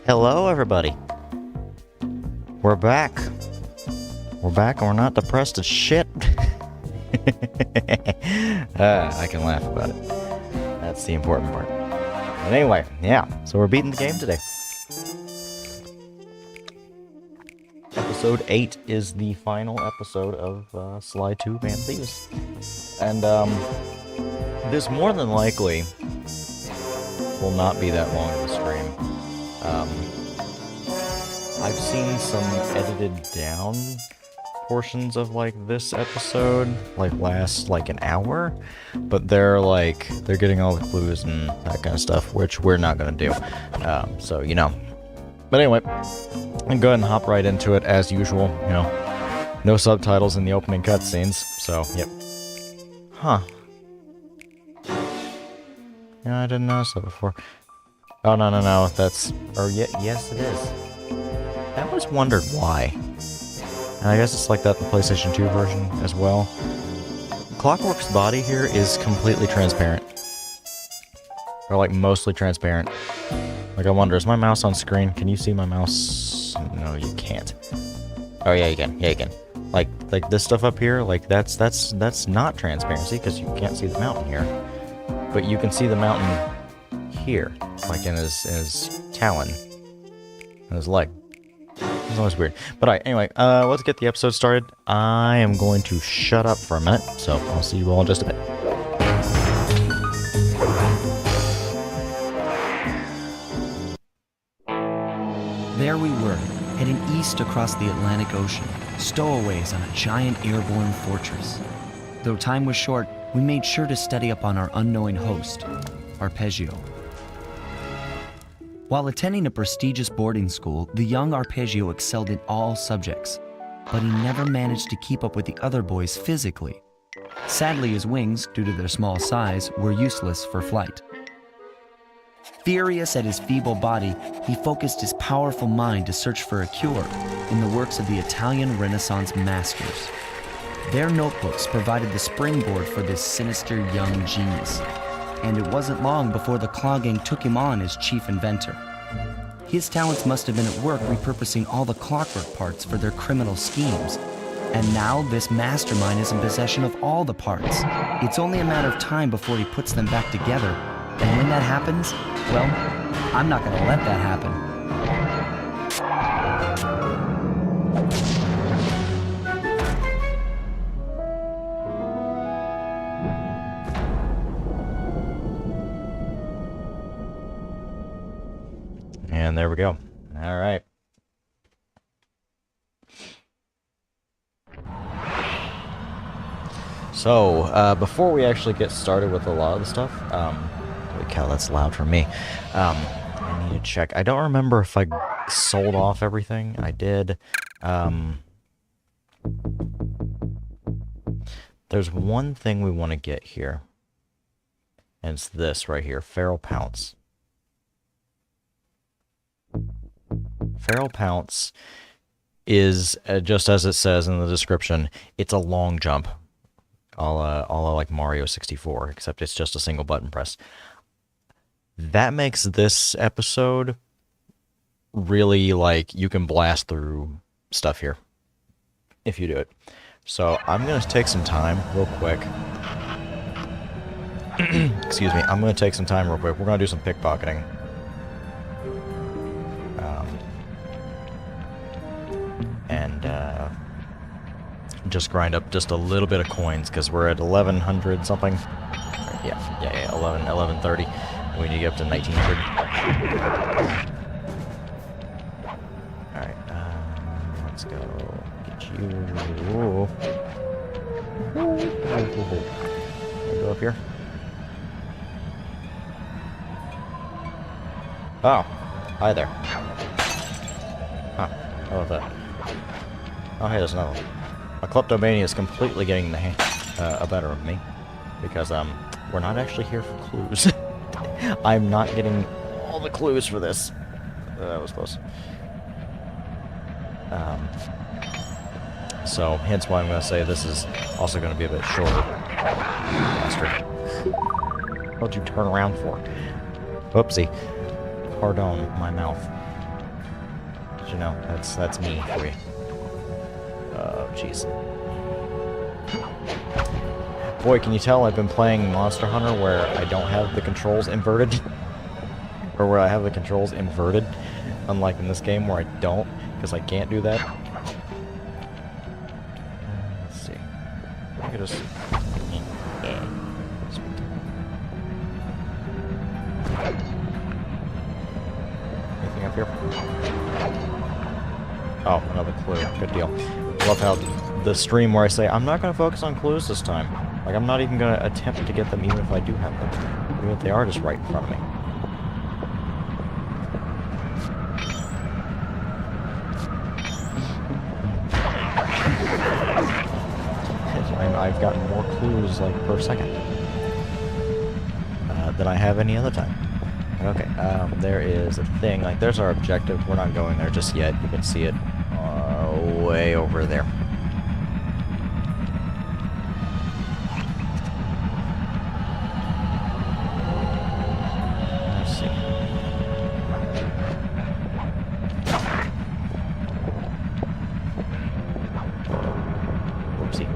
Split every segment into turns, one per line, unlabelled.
Hello, everybody. We're back. We're back and we're not depressed as shit. I can laugh about it. That's the important part. But anyway, yeah, so we're beating the game today. Episode 8 is the final episode of Sly 2 Man Thieves. And, this more than likely will not be that long of a stream. I've seen some edited down portions of, like, this episode, like, last, like, an hour, but they're getting all the clues and that kind of stuff, which we're not gonna do, so, you know. But anyway, I'm go ahead and hop right into it, as usual, you know, no subtitles in the opening cutscenes, so, yep. Huh. Yeah, I didn't notice that before. Oh, no, that's, or, yes, it is. I always wondered why. And I guess it's like that in the PlayStation 2 version as well. Clockwork's body here is completely transparent. Or like mostly transparent. Like I wonder, is my mouse on screen? Can you see my mouse? No, you can't. Oh yeah, you can. Yeah, you can. Like this stuff up here, like that's not transparency because you can't see the mountain here. But you can see the mountain here, like in his talon, and his leg. It's always weird. But alright, anyway, let's get the episode started. I am going to shut up for a minute, so I'll see you all in just a bit.
There we were, heading east across the Atlantic Ocean, stowaways on a giant airborne fortress. Though time was short, we made sure to study up on our unknowing host, Arpeggio. While attending a prestigious boarding school, the young Arpeggio excelled in all subjects, but he never managed to keep up with the other boys physically. Sadly, his wings, due to their small size, were useless for flight. Furious at his feeble body, he focused his powerful mind to search for a cure in the works of the Italian Renaissance masters. Their notebooks provided the springboard for this sinister young genius, and it wasn't long before the Claw Gang took him on as chief inventor. His talents must have been at work repurposing all the clockwork parts for their criminal schemes. And now this mastermind is in possession of all the parts. It's only a matter of time before he puts them back together. And when that happens, well, I'm not gonna let that happen.
And there we go. All right. So, before we actually get started with a lot of the stuff, holy cow, that's loud for me. I need to check. I don't remember if I sold off everything. I did. There's one thing we want to get here. And it's this right here, Feral Pounce. Feral Pounce is, just as it says in the description, it's a long jump. A la like Mario 64, except it's just a single button press. That makes this episode really, like, you can blast through stuff here if you do it. So I'm going to take some time real quick. Excuse me. I'm gonna take some time real quick. We're gonna do some pickpocketing. And just grind up just a little bit of coins because we're at 1100 something. Yeah, 1130. And we need to get up to 1900. Alright, let's go get you. Go up here. Oh, hi there. Huh, how about that? Oh, hey, there's another one. A kleptomania is completely getting the better of me. Because, we're not actually here for clues. I'm not getting all the clues for this. That was close. So, hence why I'm going to say this is also going to be a bit shorter. Bastard. What'd you turn around for? Whoopsie. Pardon my mouth. But you know, that's me for you. Oh, jeez. Boy, can you tell I've been playing Monster Hunter where I don't have the controls inverted? Or where I have the controls inverted? Unlike in this game where I don't, because I can't do that. Let's see. I could just... Anything up here? Oh, another clue. Good deal. I love how the stream where I say, I'm not going to focus on clues this time. Like, I'm not even going to attempt to get them even if I do have them. Even if they are just right in front of me. I've gotten more clues, like, per second. Than I have any other time. Okay, there is a thing, like, there's our objective. We're not going there just yet. You can see it way over there. Let's see. Whoopsie.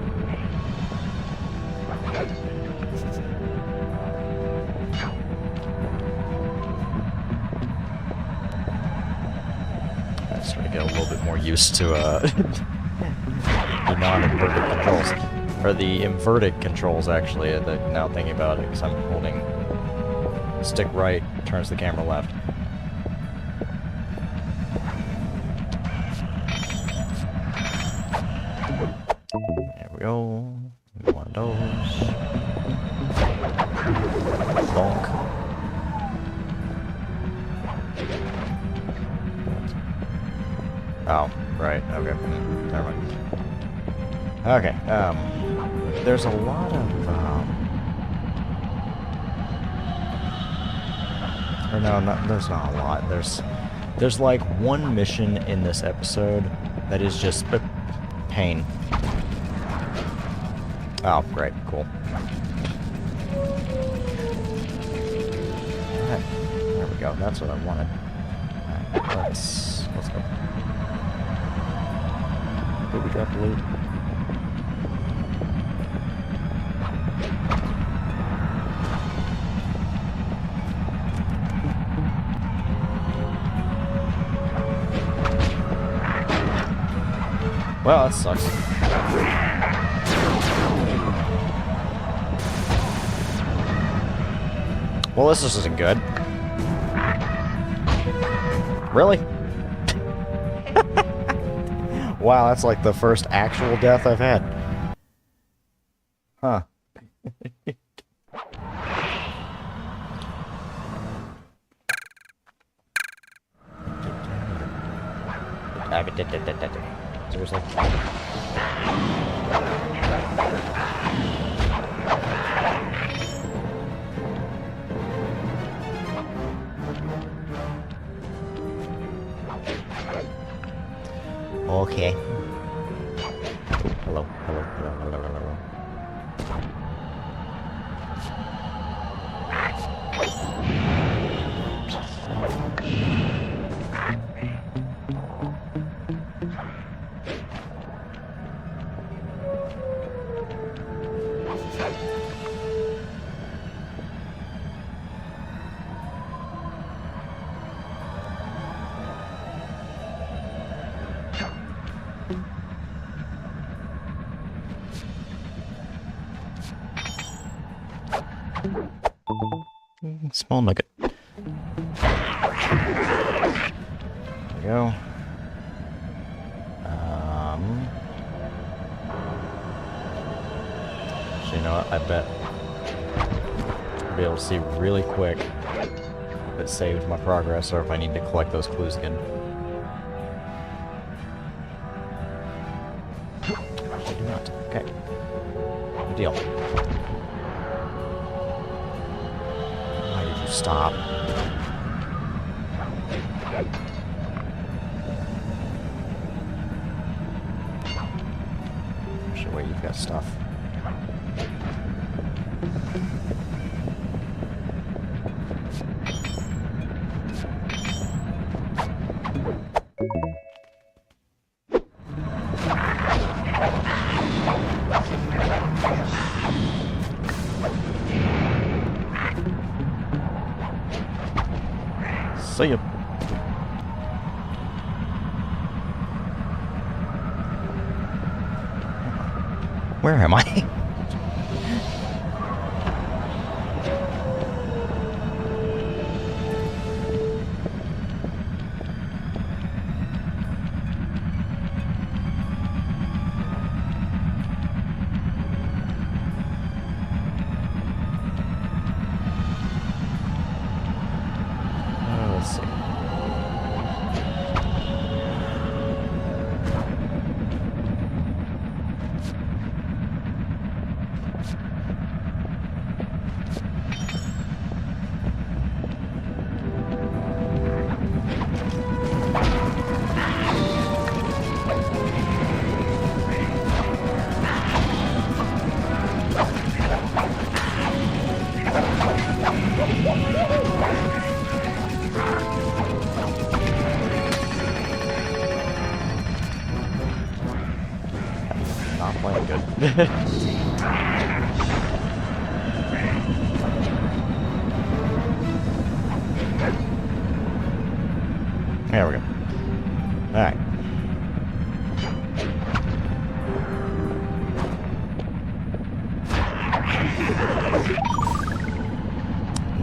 Get a little bit more used to the non-inverted controls, or the inverted controls actually. Now thinking about it, because I'm holding stick right, turns the camera left. There we go. One of those. Bonk. Oh, right, okay. Never mind. Okay, there's a lot of, or no, there's not a lot. There's like one mission in this episode that is just pain. Oh, great, cool. Alright, there we go, that's what I wanted. Alright, let's go. Did we drop the loot? Well, that sucks. Well, this isn't good. Really? Wow, that's like the first actual death I've had. Huh. Seriously? Okay. Hello. Small nugget. There we go. So you know what? I bet I'll be able to see really quick if it saved my progress or if I need to collect those clues again. I do not. Okay. Good deal. Why did you stop? Actually, wait, you've got stuff. See ya. Where am I? Let's see. Not playing good. There we go. Alright.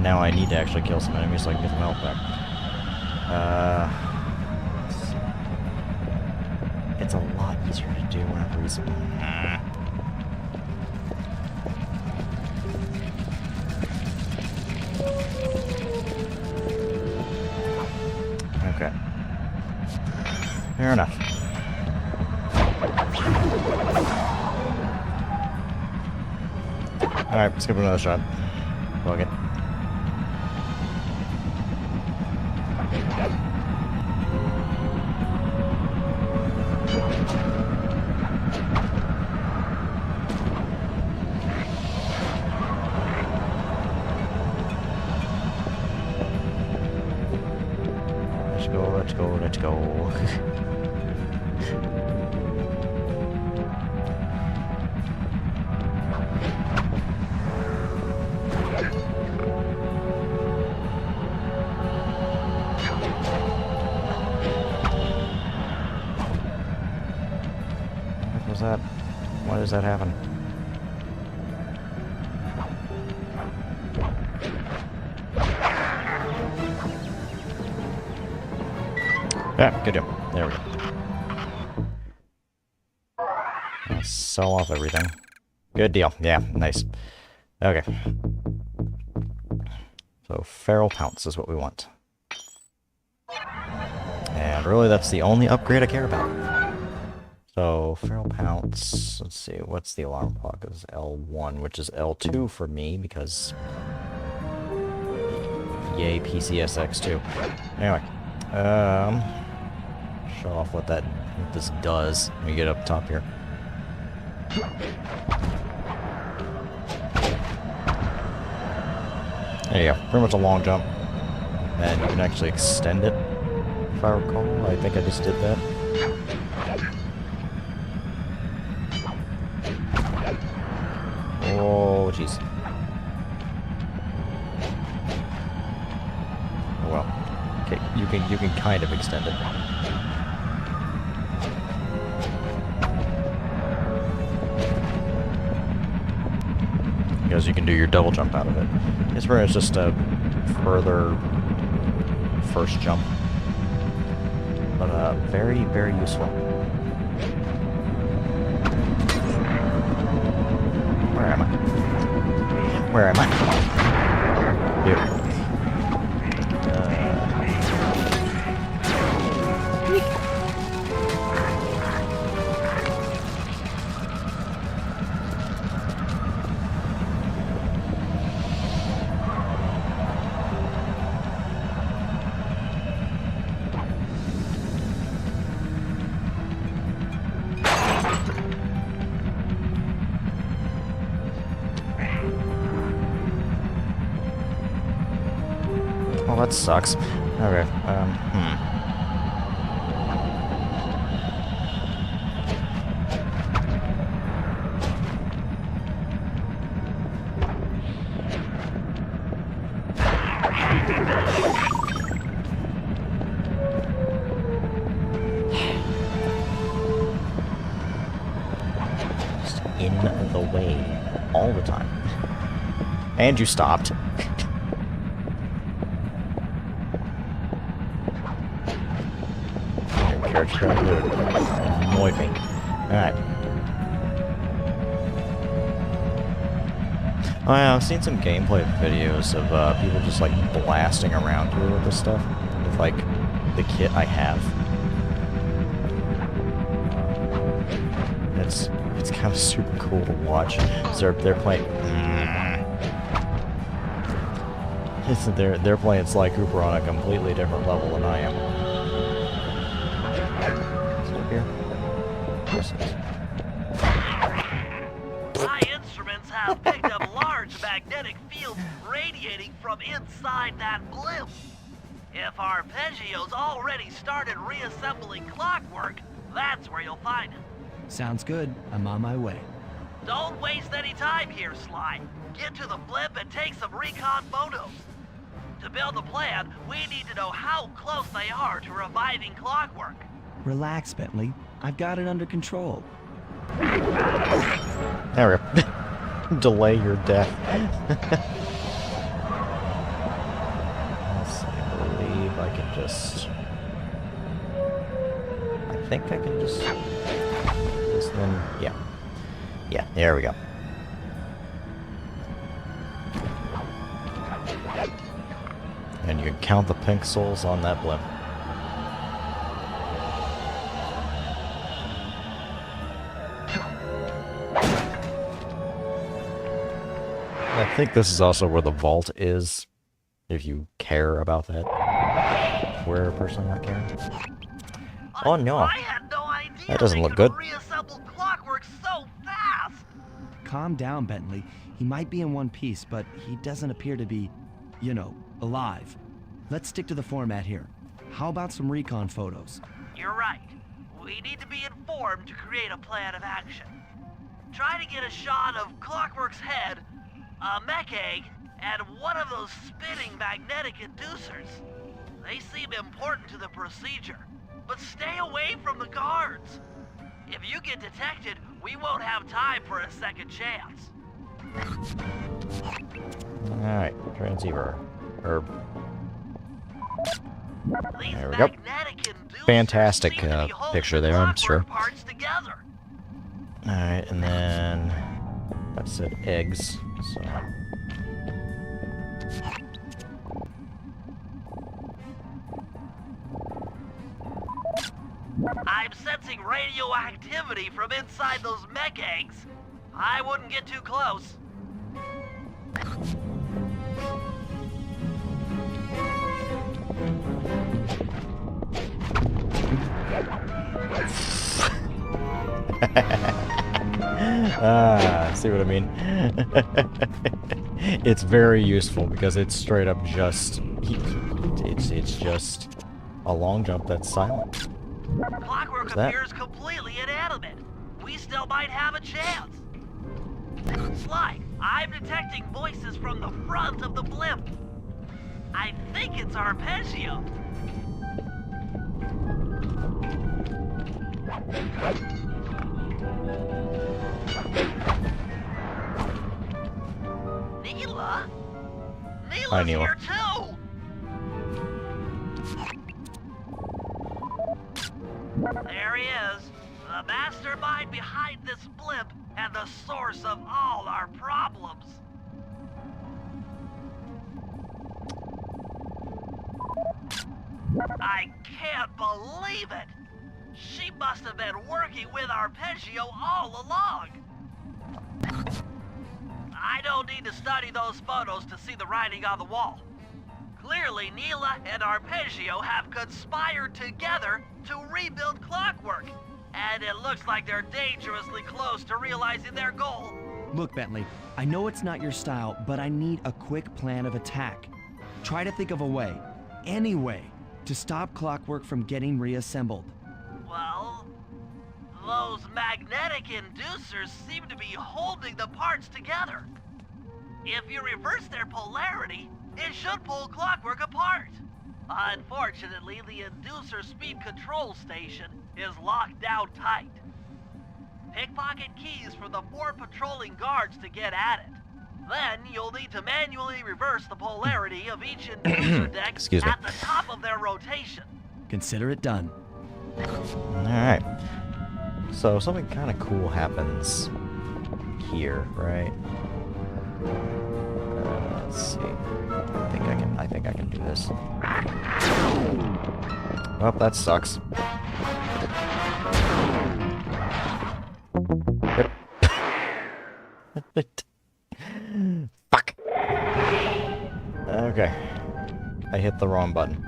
Now I need to actually kill some enemies so I can get some health back. It's a lot easier to do whenever he's... Okay. Fair enough. Alright, let's give it another shot. Plug it. Let's go, let's go. What was that? Why does that happen? Yeah, good deal. There we go. I'll sell off everything. Good deal. Yeah, nice. Okay. So, Feral Pounce is what we want. And really, that's the only upgrade I care about. So, Feral Pounce, let's see, what's the alarm clock? Is L1, which is L2 for me, because... Yay, PCSX2. Anyway, show off what this does when we get up top here. There you go, pretty much a long jump. And you can actually extend it, if I recall. I think I just did that. Oh, jeez. Oh, well. Okay, you can kind of extend it. because you can do your double jump out of it. It's where it's just a further first jump, but very, very useful. Where am I? Where am I? Here. Well, that sucks. Okay, Just in the way all the time. And you stopped. Annoy me. Alright. Oh yeah, I've seen some gameplay videos of people just like blasting around here with this stuff. With like the kit I have. It's kind of super cool to watch. So they're playing they're playing Sly Cooper on a completely different level than I am.
My instruments have picked up large magnetic fields radiating from inside that blimp. If Arpeggio's already started reassembling clockwork, that's where you'll find it.
Sounds good. I'm on my way.
Don't waste any time here, Sly. Get to the blimp and take some recon photos. To build a plan, we need to know how close they are to reviving clockwork.
Relax, Bentley. I've got it under control.
There we go. Delay your death. Let's see, I believe I can just... I think I can just... This then... Yeah. Yeah, there we go. And you can count the pixels on that blimp. I think this is also where the vault is, if you care about that. We're personally not caring. Oh no.
I had no idea
That doesn't
they
look
could
good.
reassemble clockwork so fast.
Calm down, Bentley. He might be in one piece, but he doesn't appear to be, you know, alive. Let's stick to the format here. How about some recon photos?
You're right. We need to be informed to create a plan of action. Try to get a shot of Clockwork's head, a mech egg, and one of those spinning magnetic inducers. They seem important to the procedure, but stay away from the guards. If you get detected, we won't have time for a second chance.
Alright, transceiver.
These
There we go.
magnetic inducers
Fantastic
seem to be holding
picture
the
there, I'm
clockwork
sure.
parts together.
Alright, and then... That said eggs, so...
I'm sensing radioactivity from inside those mech eggs. I wouldn't get too close.
See what I mean? It's very useful because it's straight up just... It's just a long jump that's silent.
Clockwork appears completely inanimate. We still might have a chance. Sly, I'm detecting voices from the front of the blimp. I think it's Arpeggio. Neela?
Hi,
Neela's
Neela.
here too! There he is, the mastermind behind this blimp and the source of all our problems. I can't believe it! She must have been working with Arpeggio all along! I don't need to study those photos to see the writing on the wall. Clearly, Neela and Arpeggio have conspired together to rebuild Clockwork, and it looks like they're dangerously close to realizing their goal.
Look, Bentley, I know it's not your style, but I need a quick plan of attack. Try to think of a way, any way, to stop Clockwork from getting reassembled.
Well, those magnetic inducers seem to be holding the parts together. If you reverse their polarity, it should pull Clockwork apart. Unfortunately, the inducer speed control station is locked down tight. Pickpocket keys for the 4 patrolling guards to get at it. Then you'll need to manually reverse the polarity of each inducer deck
Excuse me.
at the top of their rotation.
Consider it done.
Alright. So something kind of cool happens here, right? Let's see. I think I can do this. Oh, that sucks. Fuck. Okay. I hit the wrong button.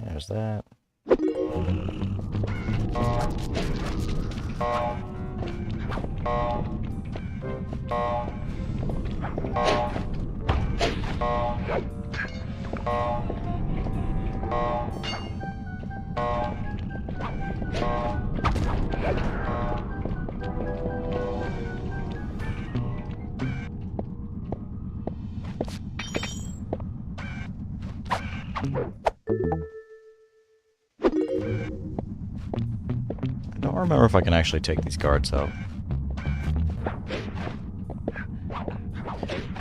There's that. I don't remember if I can actually take these guards out.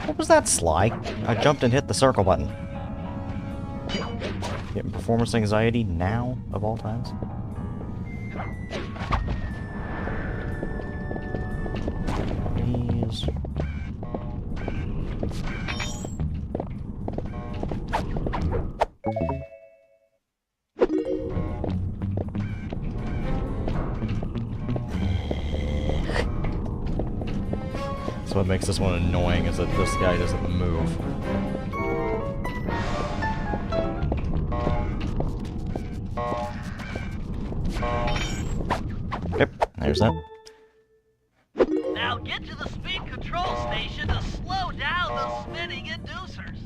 What was that, Sly? I jumped and hit the circle button. Getting performance anxiety now, of all times? Please. That's what makes this one annoying, is that this guy doesn't move. Yep, there's that.
Now get to the speed control station to slow down the spinning inducers.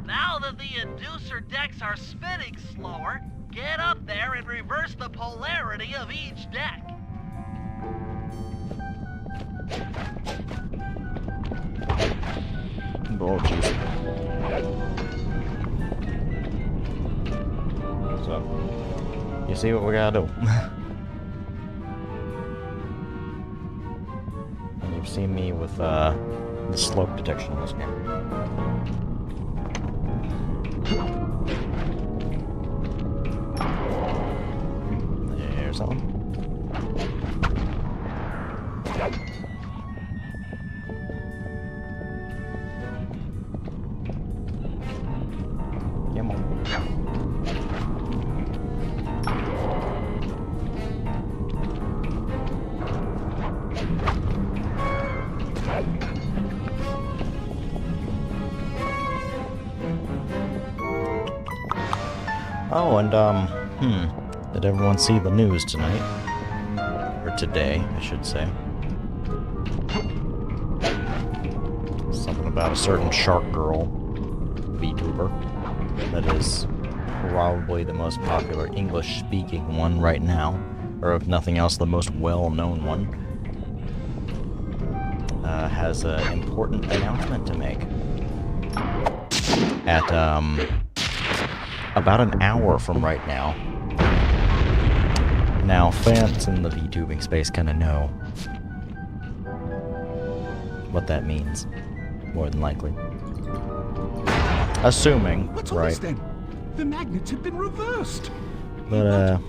Now that the inducer decks are spinning slower, get up there and reverse the polarity of each deck.
Oh, jeez. So, you see what we gotta do. And you've seen me with the slope detection in this game. There's that one. Come on. Oh, and, did everyone see the news tonight? Or today, I should say. Something about a certain shark girl VTuber that is probably the most popular English-speaking one right now, or if nothing else, the most well-known one, has an important announcement to make. at about an hour from right now. Now, fans in the VTubing space kind of know what that means, more than likely. Assuming,
What's all
right?
this then? The magnets have been reversed.
But,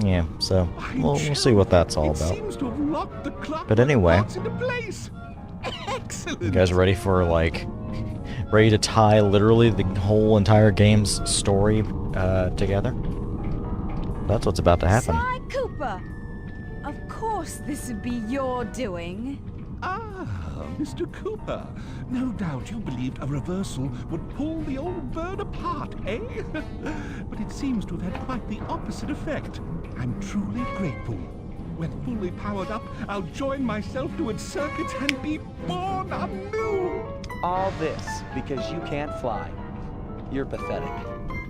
yeah, so we'll see what that's all
It
about.
seems to have locked the clock
But anyway,
into place. Excellent.
you guys ready for, like, ready to tie literally the whole entire game's story together? That's what's about to happen.
Sly Cooper! Of course this would be your doing.
Ah, Mr. Cooper. No doubt you believed a reversal would pull the old bird apart, eh? But it seems to have had quite the opposite effect. I'm truly grateful. When fully powered up, I'll join myself to its circuits and be born anew.
All this because you can't fly. You're pathetic.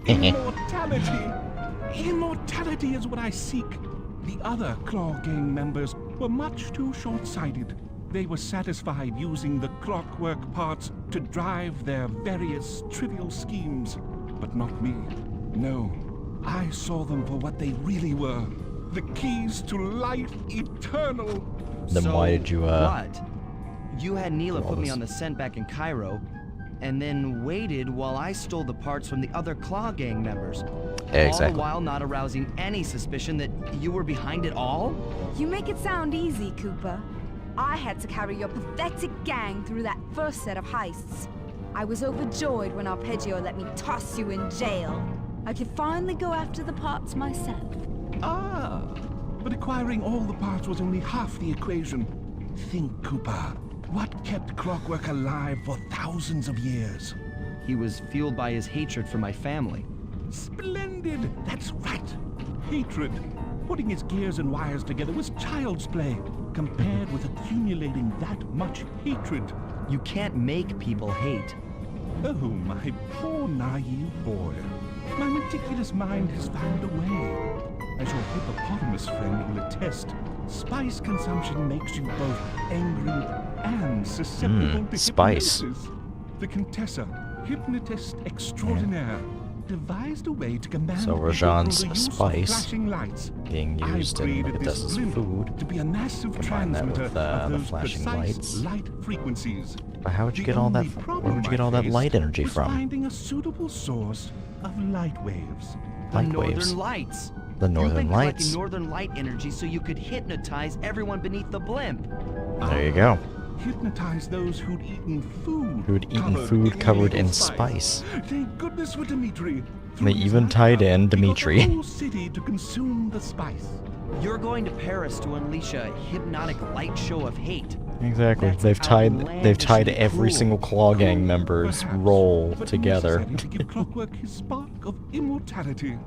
Immortality! Immortality is what I seek. The other Claw Gang members were much too short-sighted. They were satisfied using the clockwork parts to drive their various trivial schemes. But not me. No. I saw them for what they really were. The keys to life eternal.
Then
So,
why did you,
what? You had
do
Neela
all
put me
this?
on the scent back in Cairo, and then waited while I stole the parts from the other Claw Gang members. All
Exactly.
the while not arousing any suspicion that you were behind it all?
You make it sound easy, Cooper. I had to carry your pathetic gang through that first set of heists. I was overjoyed when Arpeggio let me toss you in jail. I could finally go after the parts myself.
Ah, but acquiring all the parts was only half the equation. Think, Cooper. What kept Clockwork alive for thousands of years?
He was fueled by his hatred for my family.
Splendid! That's right. Hatred. Putting his gears and wires together was child's play, compared with accumulating that much hatred.
You can't make people hate.
Oh, my poor naive boy. My meticulous mind has found a way. As your hippopotamus friend will attest, spice consumption makes you both angry and susceptible to
spice.
hypnosis. The Contessa, hypnotist extraordinaire, devised a way to command
So
people
Rajan's
through the use of
spice
flashing lights.
being
I
used in
created this
Contessa's
blimp
food.
to be a massive
Combine that
transmitter
with,
of
the
those
flashing
precise
lights.
light frequencies.
But how would you
The
get all that?
only problem
Where would you get
I
all that
faced
light energy
was
from?
finding a suitable source of light waves.
The
Light
Northern
waves.
Lights.
The
You've
Northern
been
Lights.
collecting Northern Light energy so you could hypnotize everyone beneath the blimp.
There you go.
Hypnotize those who'd eaten food.
Who'd eaten food covered in spice.
Thank goodness for Dimitri.
They even tied in Dimitri.
He got the whole city to consume the spice.
You're going to Paris to unleash a hypnotic light show of hate.
Exactly.
That's
They've tied
outlandishly
every
cruel.
single Claw Gang member's
Perhaps,
role
but
together.
necessary to give Clockwork his spark of immortality.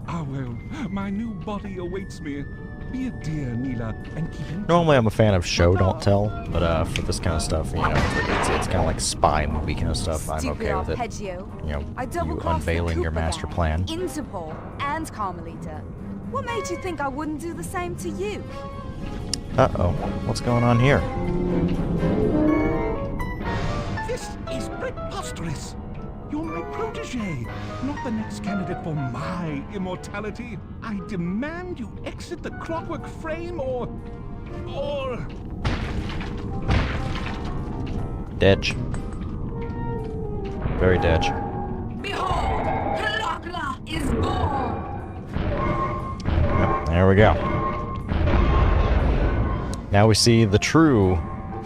Ah well, my new body awaits me. Be a dear, Neela, and keep in
Normally I'm a fan of show don't tell, but for this kind of stuff, you know, it's kind of like spy movie kind of stuff. I'm
Stupid
okay with it.
Arpeggio.
You know,
I
you
double-crossed the
unveiling your
Cooper
master
gang,
plan.
Interpol, and Carmelita. What made you think I wouldn't do the same to you?
Uh-oh. What's going on here?
This is preposterous! You're my protege, not the next candidate for my immortality. I demand you exit the Clockwork frame or...
Ditch. Very ditch.
Behold, Clockla is born!
Yep, there we go. Now we see the true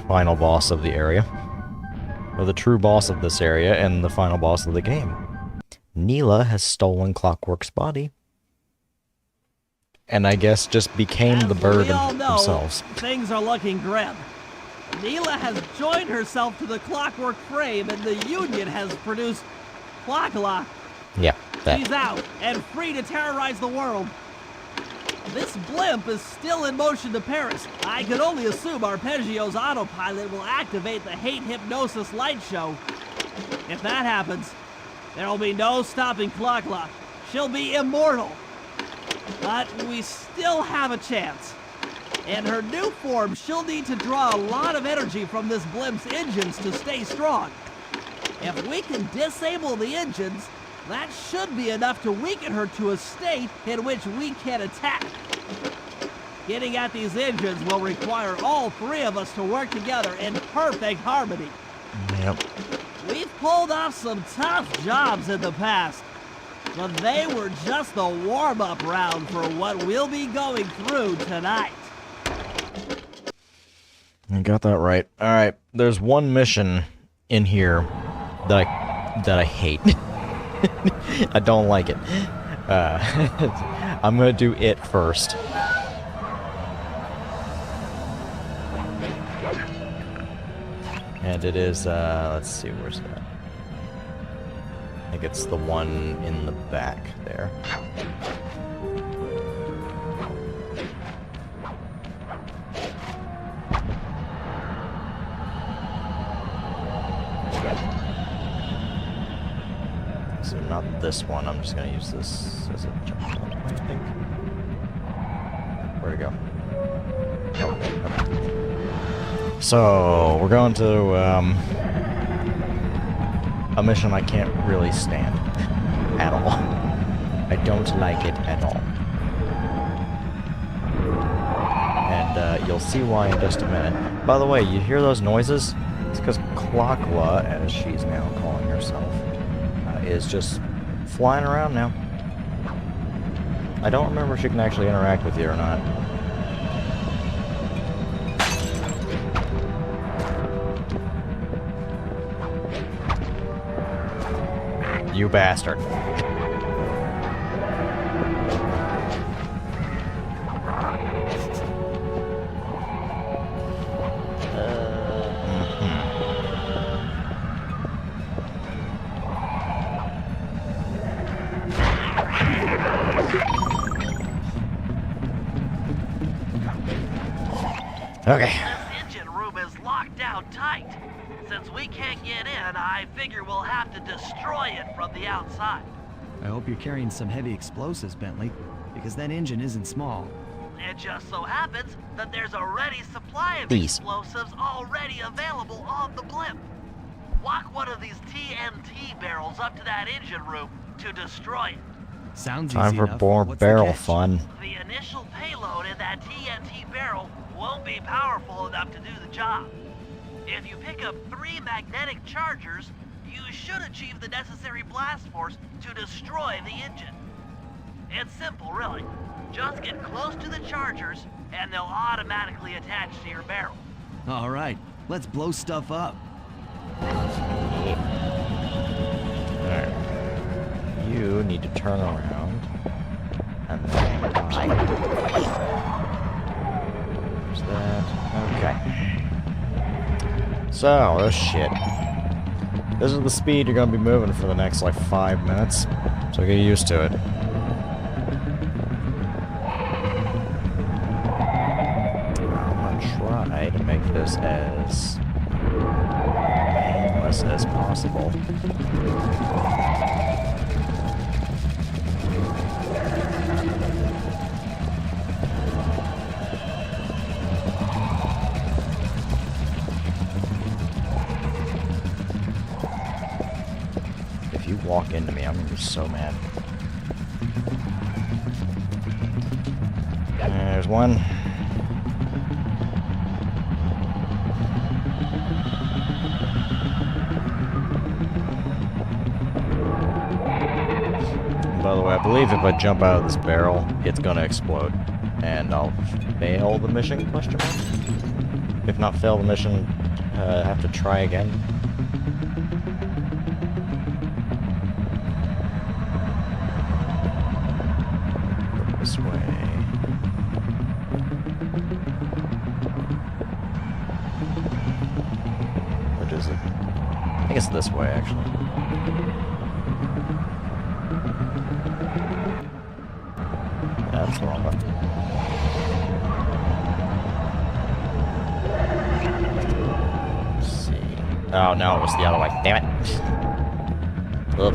final boss of the area. Or the true boss of this area and the final boss of the game. Neela has stolen Clockwork's body. And I guess just became the
As
bird
we all know,
themselves.
things are looking grim. Neela has joined herself to the Clockwork frame, and the Union has produced Clockla.
Yeah,
She's
that.
out and free to terrorize the world. This blimp is still in motion to Paris. I can only assume Arpeggio's autopilot will activate the hate hypnosis light show. If that happens, there will be no stopping Clockla. She'll be immortal. But we still have a chance. In her new form, she'll need to draw a lot of energy from this blimp's engines to stay strong. If we can disable the engines, that should be enough to weaken her to a state in which we can attack. Getting at these engines will require all three of us to work together in perfect harmony.
Yep.
We've pulled off some tough jobs in the past, but they were just the warm-up round for what we'll be going through tonight.
You got that right. Alright, there's one mission in here that I hate. I don't like it. I'm gonna do it first. And it is, let's see, where's that? I think it's the one in the back there. So not this one, I'm just gonna use this as a jump point, I think. Where'd it go? Oh, okay. So, we're going to, a mission I can't really stand. At all. I don't like it at all. And, you'll see why in just a minute. By the way, you hear those noises? It's because Clockwa, as she's now calling herself, is just flying around now. I don't remember if she can actually interact with you or not. You bastard. Okay.
This engine room is locked down tight. Since we can't get in, I figure we'll have to destroy it from the outside.
I hope you're carrying some heavy explosives, Bentley, because that engine isn't small.
It just so happens that there's a ready supply of
These.
explosives already available on the blimp. Walk one of these TNT barrels up to that engine room to destroy it.
Sounds
Time
easy
for
enough.
more
What's the
barrel
catch?
fun.
The initial payload in that TNT barrel won't be powerful enough to do the job. If you pick up 3 magnetic chargers, you should achieve the necessary blast force to destroy the engine. It's simple, really. Just get close to the chargers, and they'll automatically attach to your barrel.
All right, let's blow stuff up.
Alright. You need to turn around. And then there's that. Okay. So, oh shit. This is the speed you're gonna be moving for the next, like, 5 minutes. So get used to it. I'm gonna try to make this as painless as possible. If you walk into me, I'm gonna be so mad. There's one. By the way, I believe if I jump out of this barrel, it's gonna explode. And I'll fail the mission, question mark? If not fail the mission, have to try again. This way. Which is it? I think it's this way, actually. That's the wrong one. Let's see. Oh, no, it was the other way. Damn it. Oof.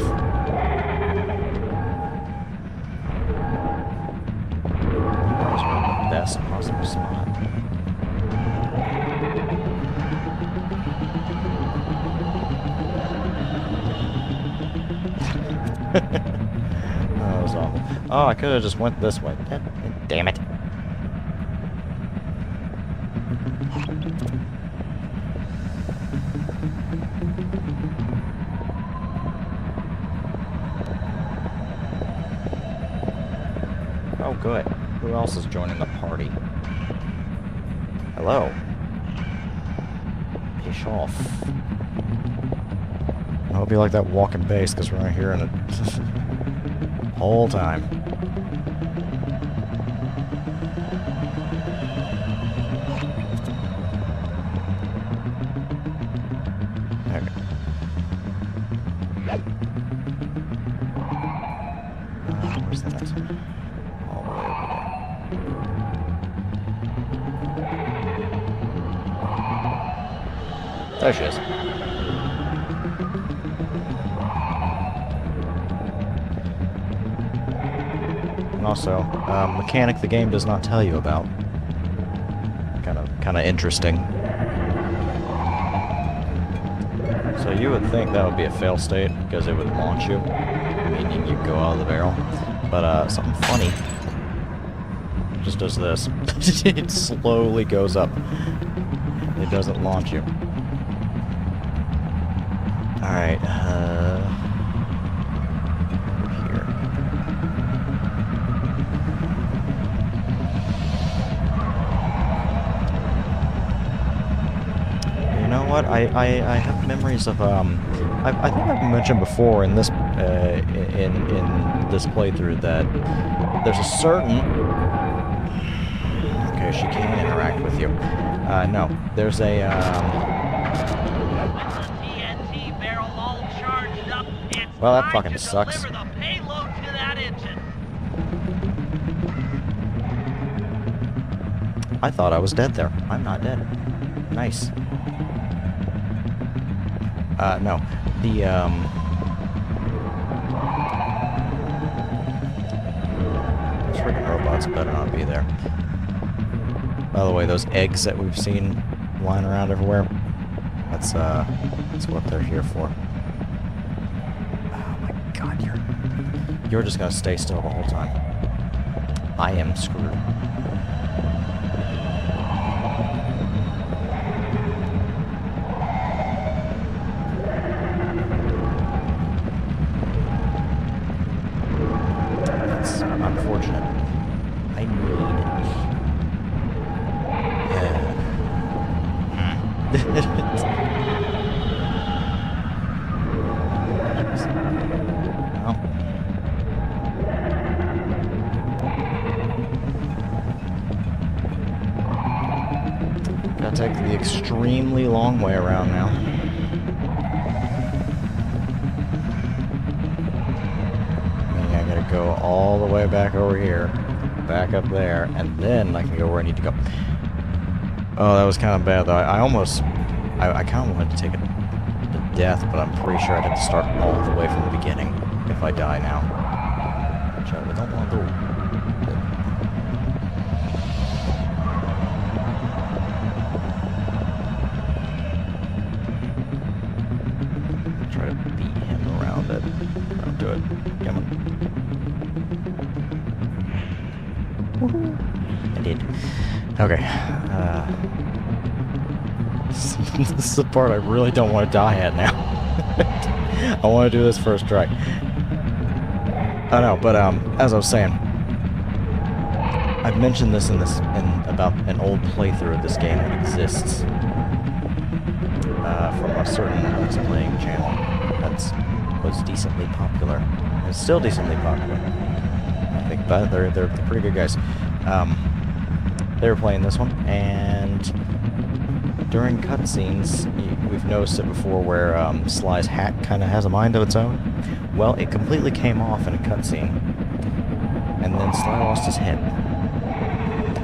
Those were the best possible spot. That was awful. Oh, I could have just went this way. Damn it. Oh, good. Who else is joining the party? Hello. Pish off. I hope you like that walking bass, because we're not hearing it whole time. Okay. Where's that? All the way over there. There she is. And also, mechanic the game does not tell you about. Kind of interesting. So you would think that would be a fail state because it would launch you, meaning you go out of the barrel. But something funny just does this. It slowly goes up. It doesn't launch you. All right. Here. You know what? I have memories of I think I've mentioned before in this in this playthrough that there's a certain she can interact with you. No, there's a
TNT barrel all charged up. It's
well, that
time
fucking
to
sucks.
deliver the payload to that engine.
I thought I was dead there. I'm not dead. Nice. No. The, those freaking robots better not be there. By the way, those eggs that we've seen lying around everywhere, that's what they're here for. Oh my god, you're just gonna stay still the whole time. I am screwed. That's unfortunate. I need well. Gotta take the extremely long way around now. Meaning I gotta go all the way back over here, back up there, and then I can go where I need to go. Oh, that was kind of bad, though. I kind of wanted to take it to death, but I'm pretty sure I'd have to start all the way from the beginning if I die now. Which I don't want to do. Try to beat him around it. Don't do it. Come on. Woohoo! I did. Okay. This is the part I really don't want to die at now. I want to do this first try. I know, but as I was saying, I've mentioned this in about an old playthrough of this game that exists from a certain Let's Playing channel was decently popular. It's still decently popular, I think, but they're pretty good guys. They were playing this one, and during cutscenes, we've noticed it before where Sly's hat kind of has a mind of its own. Well, it completely came off in a cutscene, and then Sly lost his head.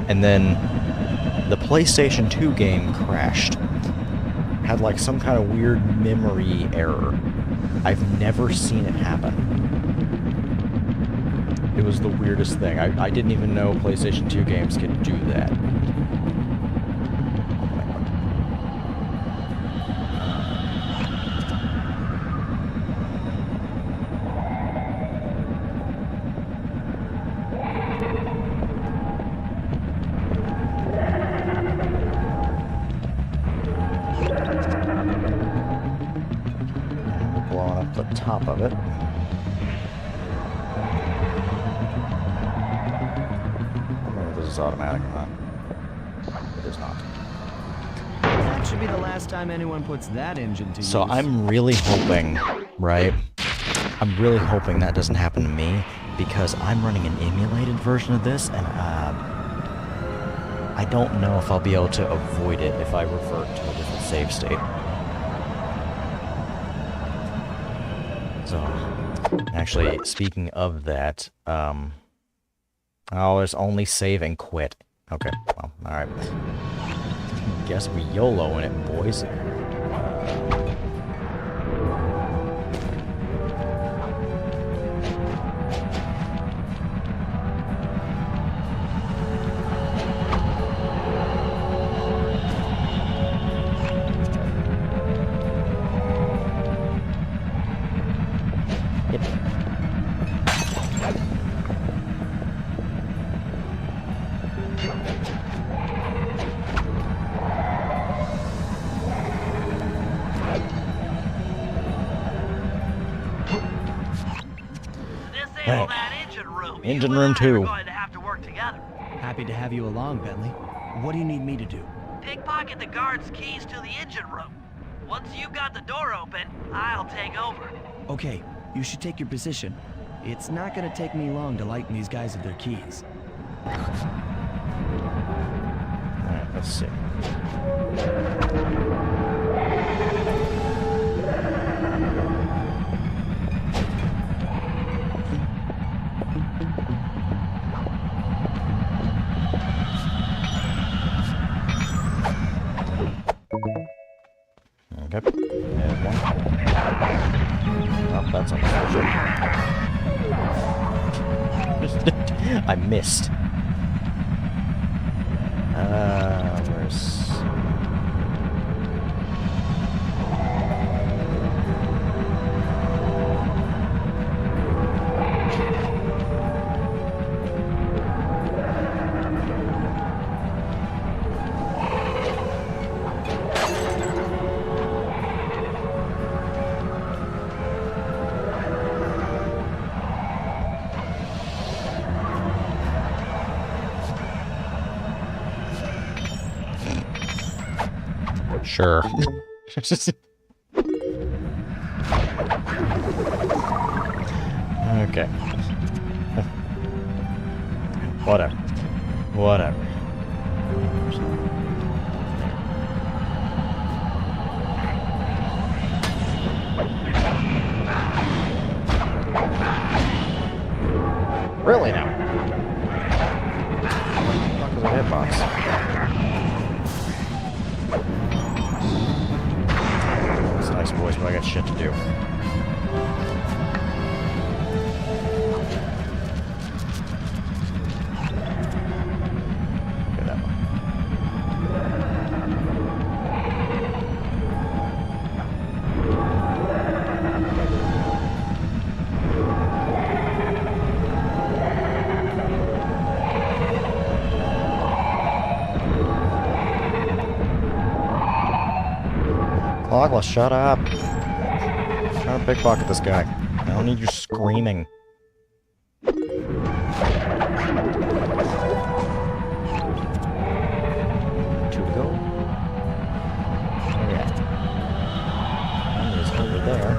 And then the PlayStation 2 game crashed. Had like some kind of weird memory error. I've never seen it happen. It was the weirdest thing. I didn't even know PlayStation 2 games could do that. up the top of it. I don't know if this is automatic or not. It is not.
That should be the last time anyone puts that engine to use.
So I'm really hoping, right? I'm really hoping that doesn't happen to me, because I'm running an emulated version of this, and I don't know if I'll be able to avoid it if I revert to a different save state. So, actually, speaking of that, oh, it's only save and quit. Okay, well, alright. Guess we YOLO in it, boys.
Disable that engine room.
Engine
You
room
and I are
2.
going to have to work together.
Happy to have you along, Bentley. What do you need me to do?
Pickpocket the guard's keys to the engine room. Once you've got the door open, I'll take over.
Okay, you should take your position. It's not gonna take me long to lighten these guys of their keys.
Alright, let's see. Okay. And one. Oh, that's unfortunate. I missed. Where's... Sure. Okay. Whatever. Whatever. Really now? What the fuck is a hitbox? Nice boys, but I got shit to do. Okay, that one. Clogla, shut up. I'm trying to pickpocket this guy. I don't need you screaming. Two to go. Oh yeah. One is over there.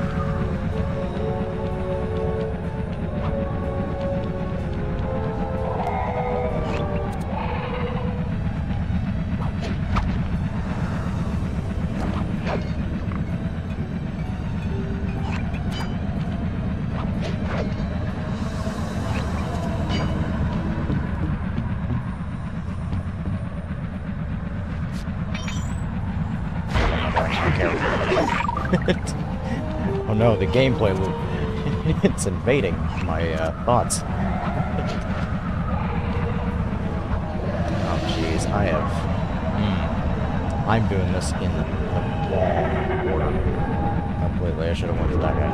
Oh no, the gameplay loop. It's invading my thoughts. Oh jeez, I have... I'm doing this in the wrong order. Completely, I should have went for that guy.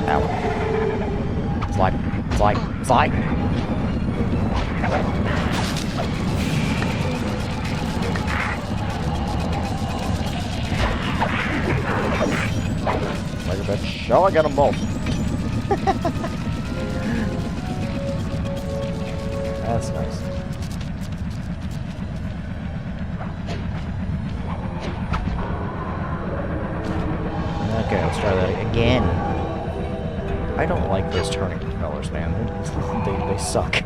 Ow. Slide, slide, slide! bitch. Oh, I got them both. That's nice. Okay, let's try that again. I don't like those turning propellers, man. They suck.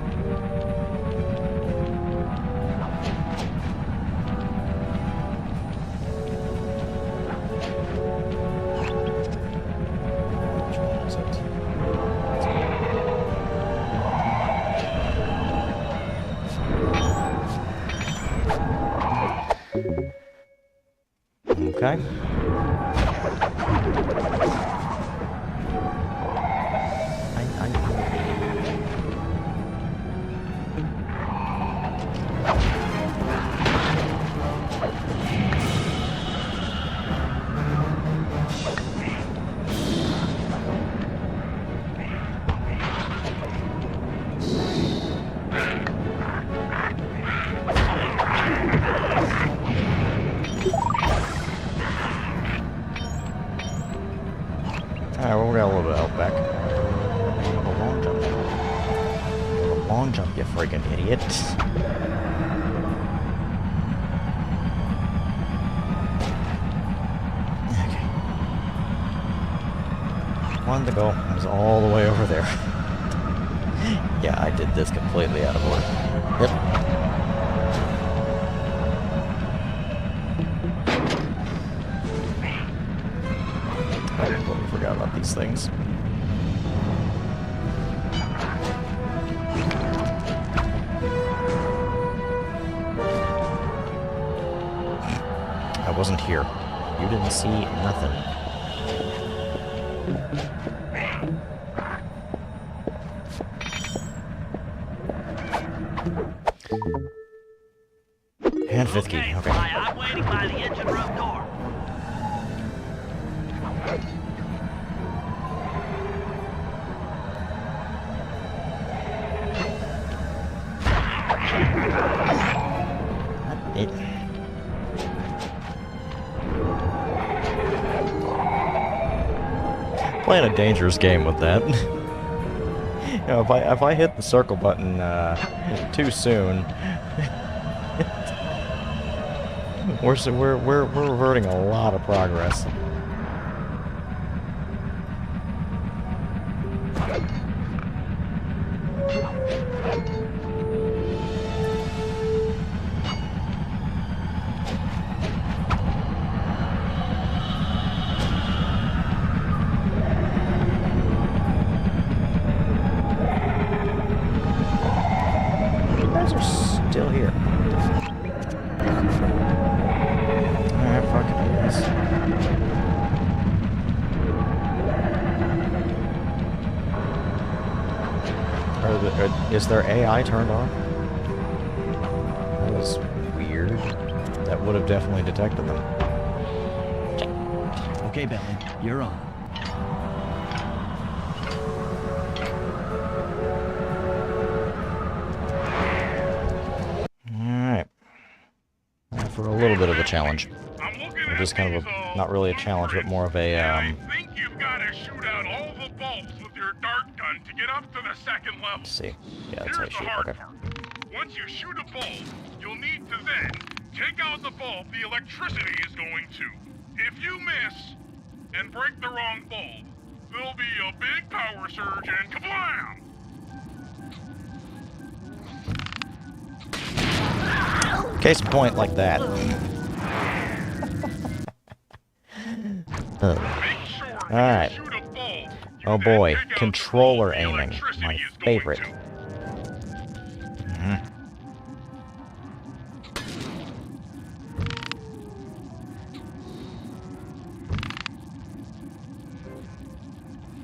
Okay. Alright, well, we got a little bit of health back. A long jump. A long jump, you friggin' idiot. Okay. One to go. I was all the way over there. Yeah, I did this completely out of order. Yep. I completely forgot about these things. I wasn't here. You didn't see nothing. And fifth key, okay.
I'm waiting by the engine room door.
Playing a dangerous game with that. You know, if I hit the circle button too soon, we're reverting a lot of progress. Still here. Alright, fuck it, I guess. Is their AI turned on? That was weird. That would have definitely detected them.
Okay, Bentley, you're on.
For a little bit of a challenge. Or just kind of a, not really a challenge, but more of a,
I think you've got to shoot out all the bulbs with your dart gun to get up to the second level.
let's see. Yeah, that's how you
Here's the
shoot.
hard
Okay.
part. Once you shoot a bulb, you'll need to then take out the bulb the electricity is going to. If you miss and break the wrong bulb, there'll be a big power surge and kablam!
Case in point, like that.
Make sure when
Alright.
you shoot a bulb, you
Oh
then
boy,
take out the
controller
bulb the
aiming,
electricity
my
is going
favorite.
to.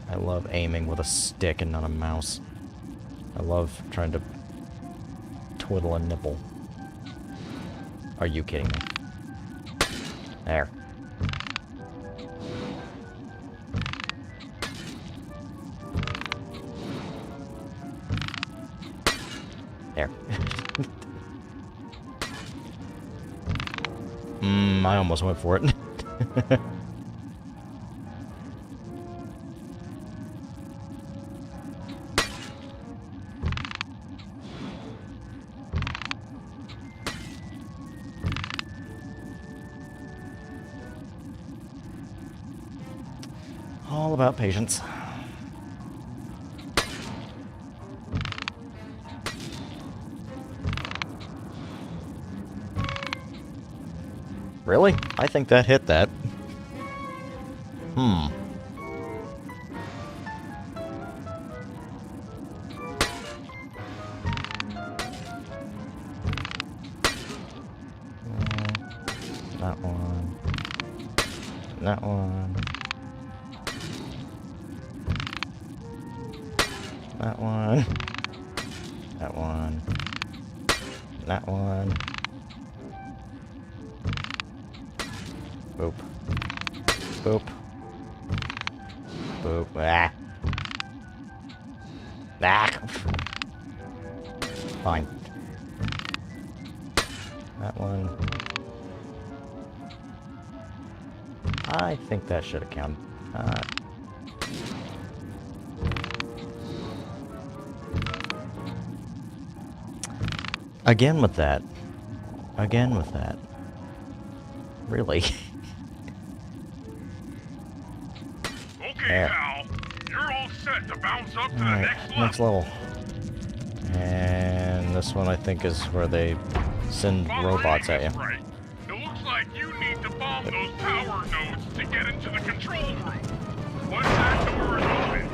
I love aiming with a stick and not a mouse. I love trying to twiddle a nipple. Are you kidding me? There. There. I almost went for it. All about patience. Really? I think that hit that. Hmm. That one. That one. That one. That one. That one. Boop. Boop. Boop. Ah. Ah. Fine. That one. I think that should have counted. Again with that. Again with that. Really?
Okay,
There.
pal. You're all set to bounce up to the
Alright,
next level.
And this one I think is where they send
If I'm
robots at
reading
you.
this right, it looks like you need to bomb those power nodes to get into the control room. Once that door is open,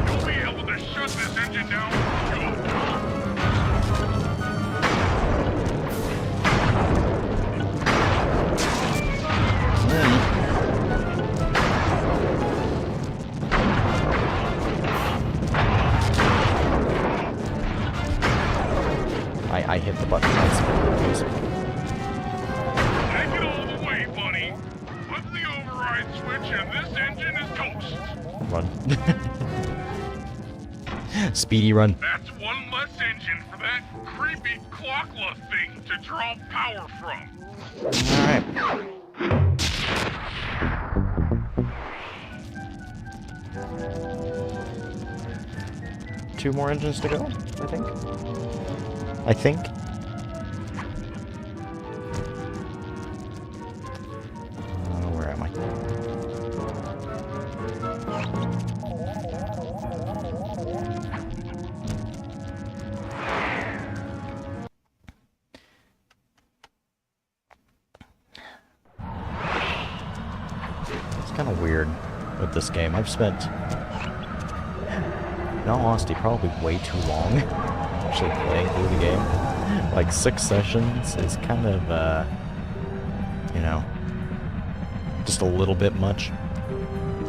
you'll be able to shut this engine down for good.
I hit the button. That's
Take it all the way, buddy. Flip the override switch and this engine is toast.
Run. Speedy run.
That's one less engine for that creepy clockla thing to draw power from.
Alright. Two more engines to go, I think. Where am I? It's kind of weird with this game. I've spent, in all honesty, probably way too long actually playing through the game. Like 6 sessions is kind of, you know, just a little bit much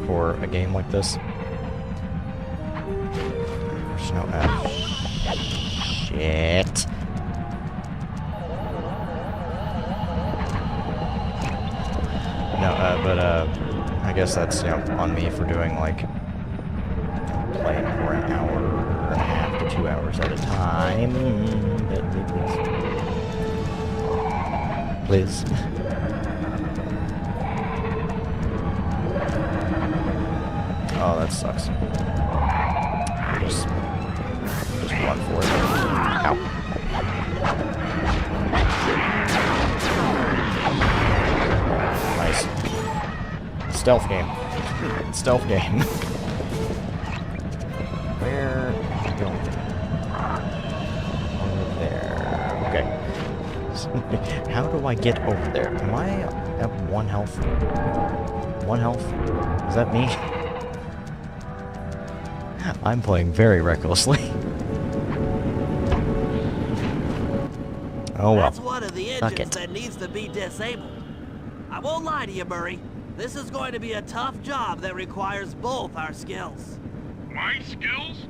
for a game like this. There's no shit. No, I guess that's, you know, on me for doing, like, playing for an hour and a half to 2 hours at a time. Please. Oh, that sucks. Just run for it. Ow. Nice. Stealth game. Stealth game. Where are you going? Over there. Okay. How do I get over there? Am I at 1 health? 1 health? Is that me? I'm playing very recklessly. Oh well.
That's one of the
Fuck
engines
it.
that needs to be disabled. I won't lie to you, Murray. This is going to be a tough job that requires both our skills.
My skills?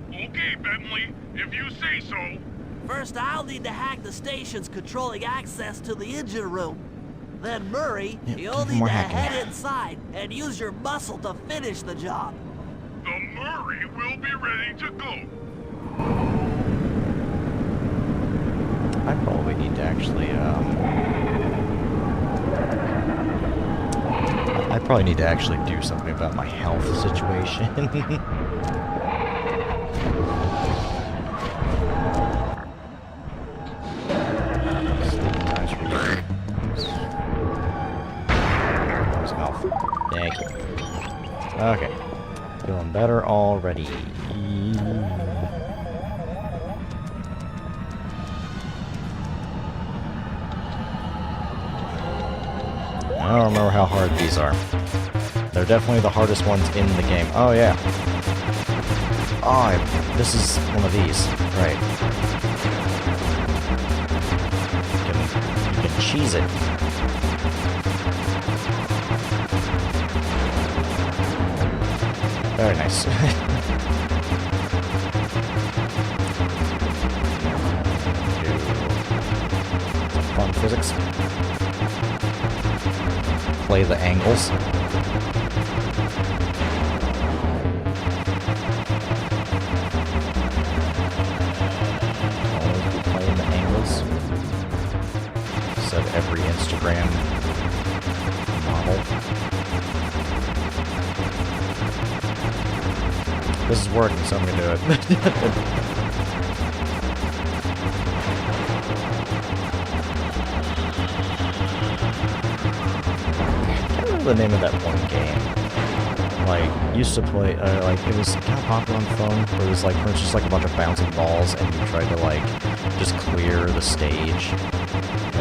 Okay, Bentley, if you say so.
First, I'll need to hack the stations controlling access to the engine room. Then, Murray,
Yep,
you'll need
more
to
hacking.
head inside and use your muscle to finish the job.
The Murray will be ready to go.
I probably need to actually, I probably need to actually do something about my health situation. Times for you. Some health. Thank you. Okay. Feeling better already. I don't remember how hard these are. They're definitely the hardest ones in the game. Oh, yeah. Oh, this is one of these. Right. You can cheese it. Very nice. Some fun physics. Play the angles. Always be playing the angles. Said every Instagram model. This is working, so I'm gonna do it. The name of that one game. Like, used to play, like, it was kind of popular on the phone, where it was like, for instance, like a bunch of bouncing balls, and you tried to, like, just clear the stage.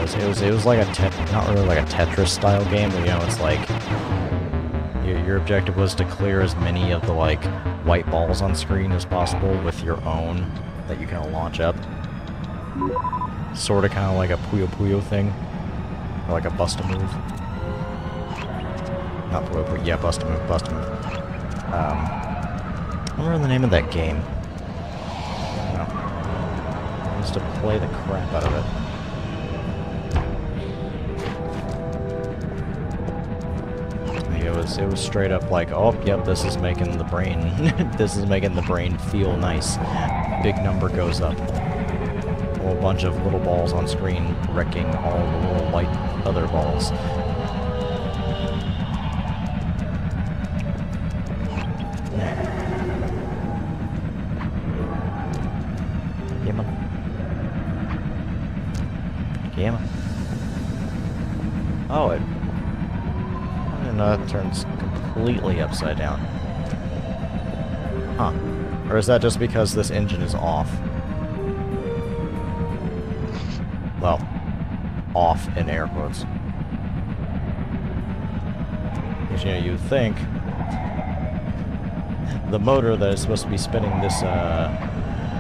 It was like not really like a Tetris style game, but, you know, it's like, your objective was to clear as many of the, like, white balls on screen as possible with your own that you can launch up. Sort of kind of like a Puyo Puyo thing, or like a Bust-A-Move. Not Puyo Puyo, yeah, Bust-A-Move. I don't remember the name of that game. No. I used to play the crap out of it. It was straight up like, oh, yep, this is making the brain, this is making the brain feel nice. Big number goes up. A whole bunch of little balls on screen wrecking all the little white other balls. Oh, it... And it turns completely upside down. Huh. Or is that just because this engine is off? Well, off in air quotes. Because, you know, you'd think the motor that is supposed to be spinning this,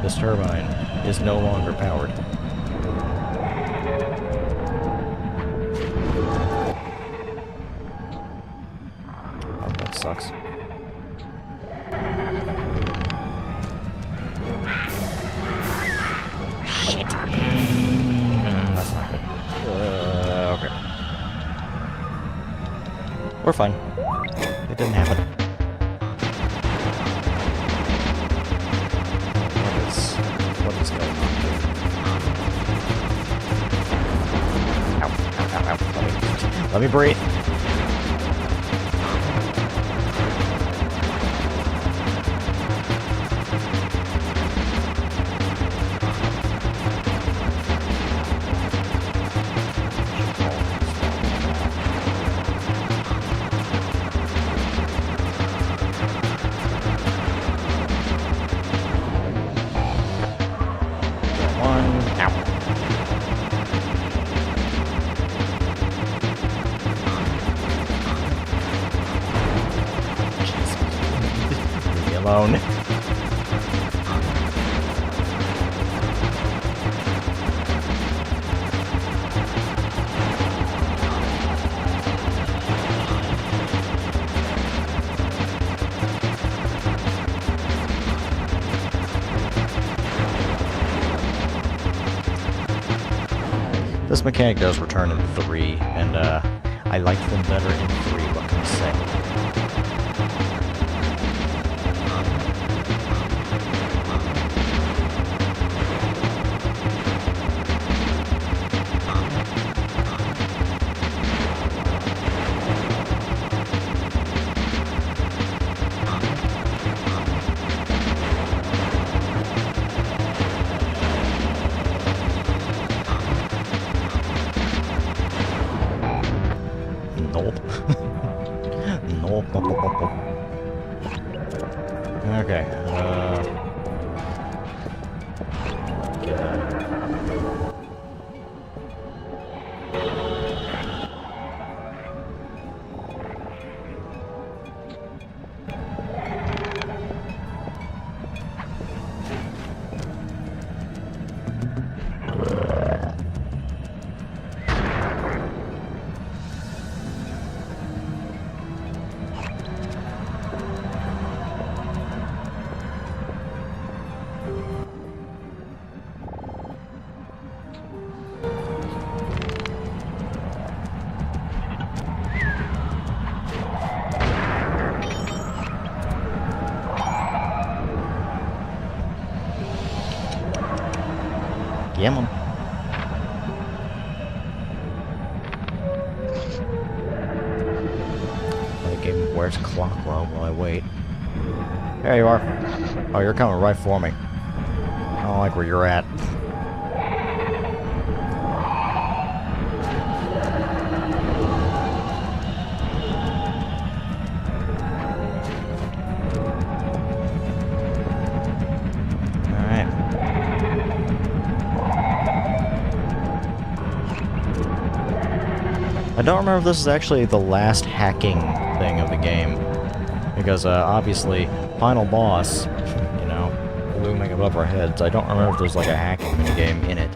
this turbine is no longer powered. Sucks. Shit. That's not good. Okay. We're fine. It didn't happen. What is going on here? Ow, ow, ow. Let me breathe. Alone. This mechanic does return in 3, and I like them better in 3, what can I say? Nope. Nope. Okay. Yeah, man. The game, where's Clockwell while I wait? There you are. Oh, you're coming right for me. I don't like where you're at. I don't remember if this is actually the last hacking thing of the game, because obviously, final boss, you know, looming above our heads. I don't remember if there's like a hacking minigame in it.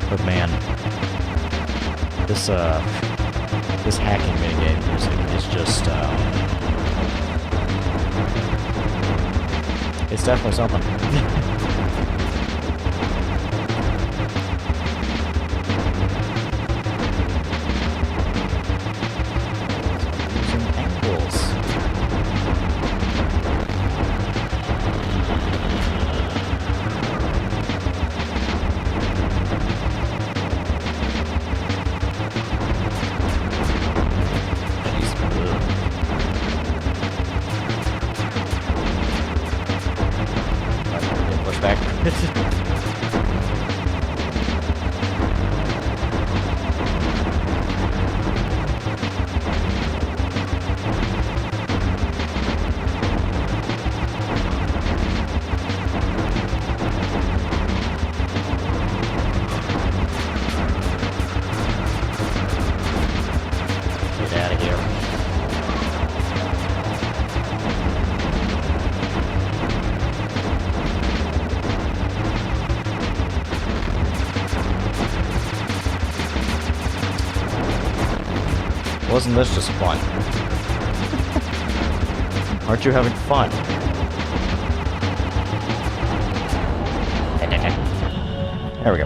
But man, this hacking minigame is just it's definitely something. Using angles. Back. Get out of here. Wasn't this just fun? Aren't you having fun? There we go.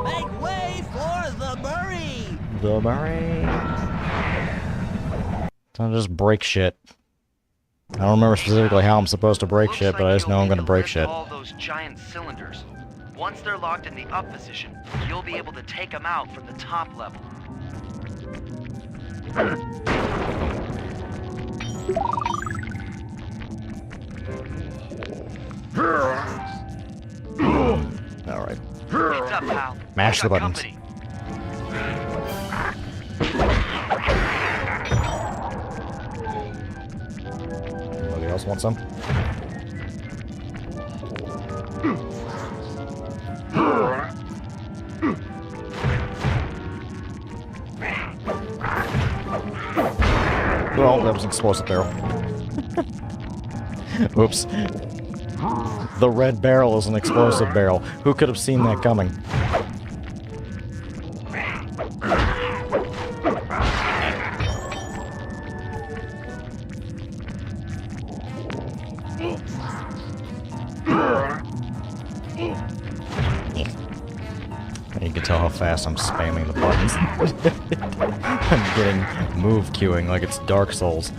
Make way for the Murray!
The Murray. Don't just break shit. I don't remember specifically how I'm supposed to break shit, but I just know I'm gonna break shit.
All those giant cylinders. Once they're locked in the up position, you'll be able to take them out from the top level.
Alright.
Heads up, pal.
Mash the
I got
buttons.
company.
Anybody else want some? Well, that was an explosive barrel. Oops. The red barrel is an explosive barrel. Who could have seen that coming? You can tell how fast I'm spamming the buttons. I'm getting move queuing like it's Dark Souls.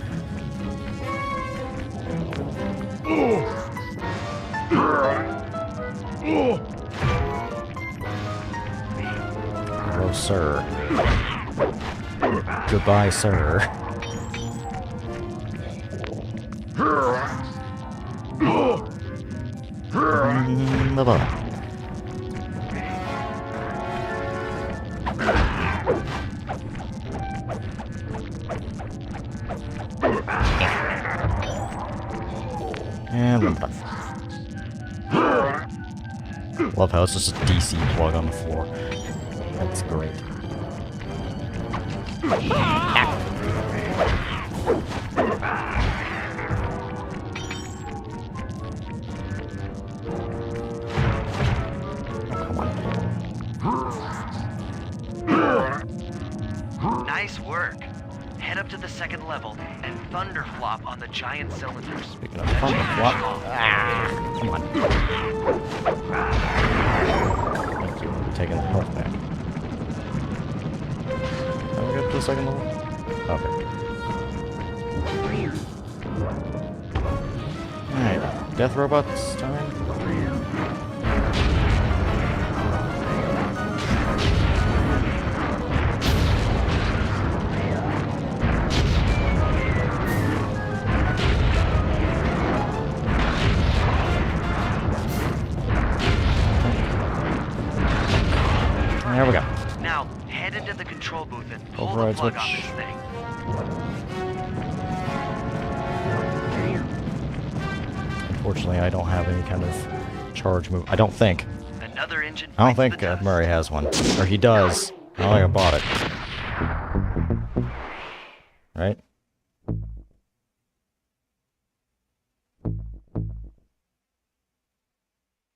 Oh, sir. Goodbye, sir. Bye-bye. Love how it's just a DC plug on the floor. That's great.
Nice work. Head up to the second level and thunderflop on the giant cylinders.
Speaking of thunderflop, come on. Thank you. I'm taking the health back. Can we get to the second level? Okay. Alright, death robots time. There we go.
Now, head into the control booth and pull
Override
the plug on
switch.
this thing.
Unfortunately, I don't have any kind of charge move. I don't think.
Another engine.
I don't
bites
think
the dust.
Murray has one. Or he does. I don't think I bought it. Right?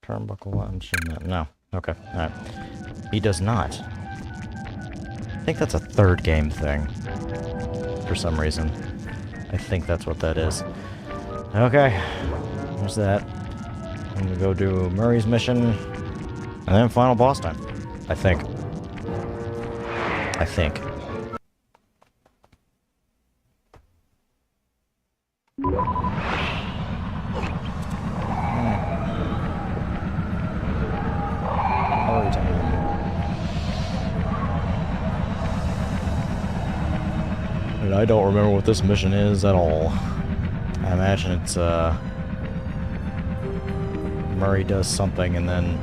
Turnbuckle, I'm shooting that. No. Okay. Alright. He does not. I think that's a third game thing. For some reason. I think that's what that is. Okay. There's that. I'm gonna go do Murray's mission. And then final boss time. I think. I think. Murray time. And I don't remember what this mission is at all. I imagine it's, Murray does something and then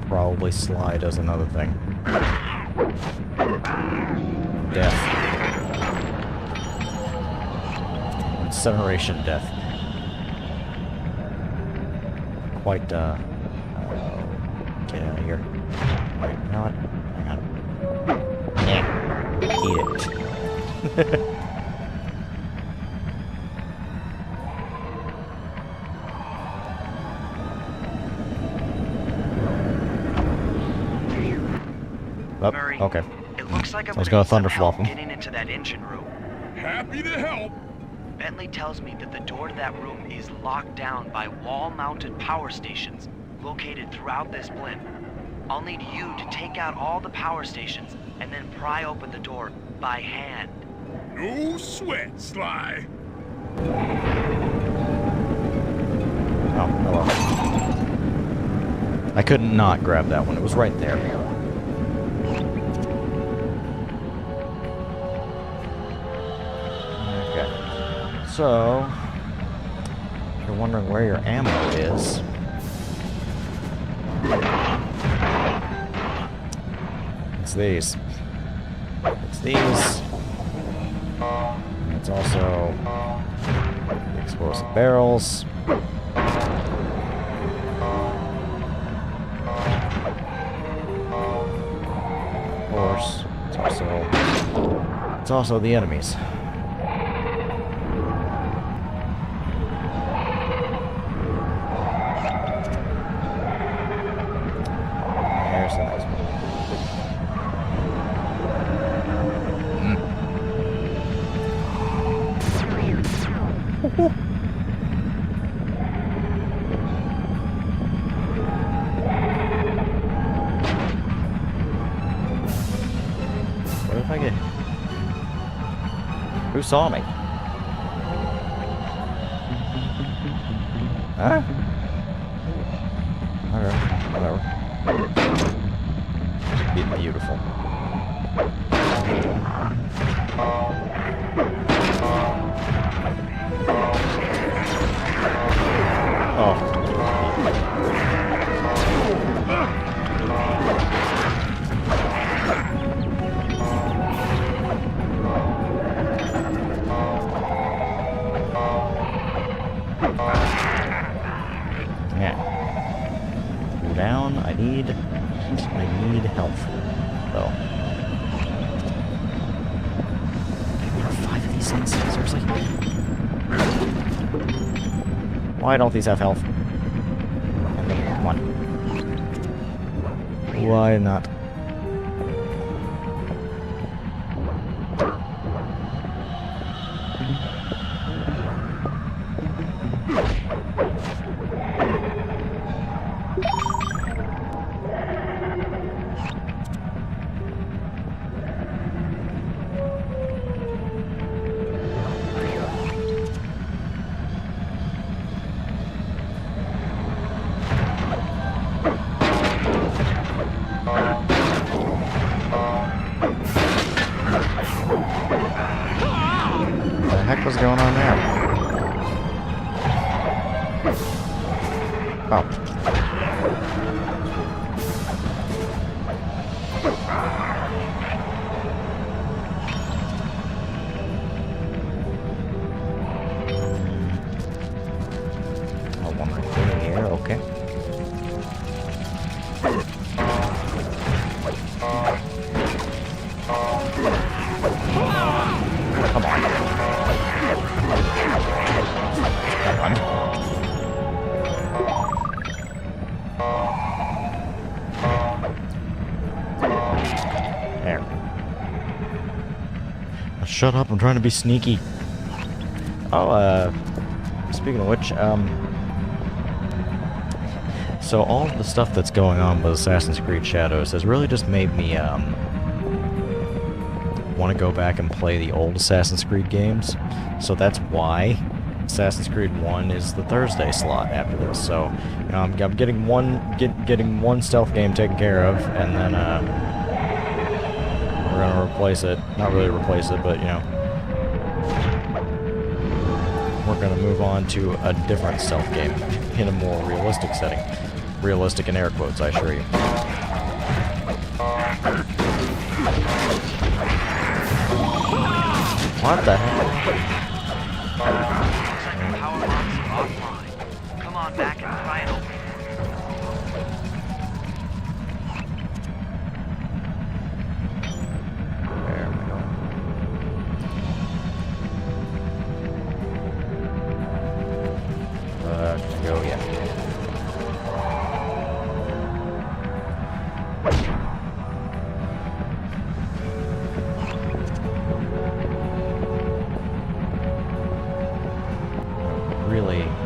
probably Sly does another thing. Death. Incineration death. Quite, get out of here. Wait, you know what? Hang on. Yeah. Eat it.
Murray,
Oh, okay.
it looks like I'm
I was
gonna
gonna
need some help
thunderflop him.
getting into that engine room.
Happy to help.
Bentley tells me that the door to that room is locked down by wall-mounted power stations located throughout this blimp. I'll need you to take out all the power stations and then pry open the door by hand.
No sweat, Sly.
Oh, hello. I couldn't not grab that one. It was right there. Okay. So, if you're wondering where your ammo is, it's these. It's these. It's also explosive barrels. Of course, it's also the enemies. There's the nice one. What if I get... Who saw me? Huh? Alright, whatever. Beautiful. Oh. Yeah. down. I need health, though. There are 5 of these things, seriously? Why don't these have health? Come on. Why not? What the heck was going on there? Oh. Oh, one right through here, okay. Come on. Come on. There. Now shut up, I'm trying to be sneaky. Oh, speaking of which, so all of the stuff that's going on with Assassin's Creed Shadows has really just made me, want to go back and play the old Assassin's Creed games. So that's why Assassin's Creed 1 is the Thursday slot after this. So, you know, I'm getting one stealth game taken care of, and then we're gonna replace it. Not really replace it, but you know, we're gonna move on to a different stealth game in a more realistic setting. Realistic in air quotes, I assure you. What the heck?
Looks like the power locks are offline. Come on back and try it over.
There we go. Go, yeah.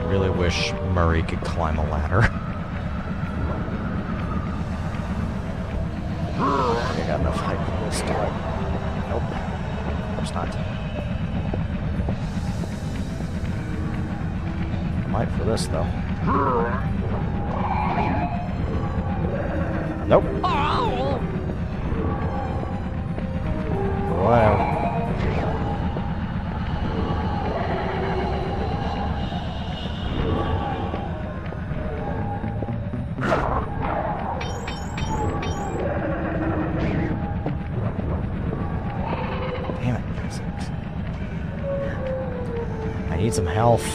Really wish Murray could climb a ladder. I got enough height for this to it. Nope. Of course not. Might for this, though. Nope. Wow. I need some health.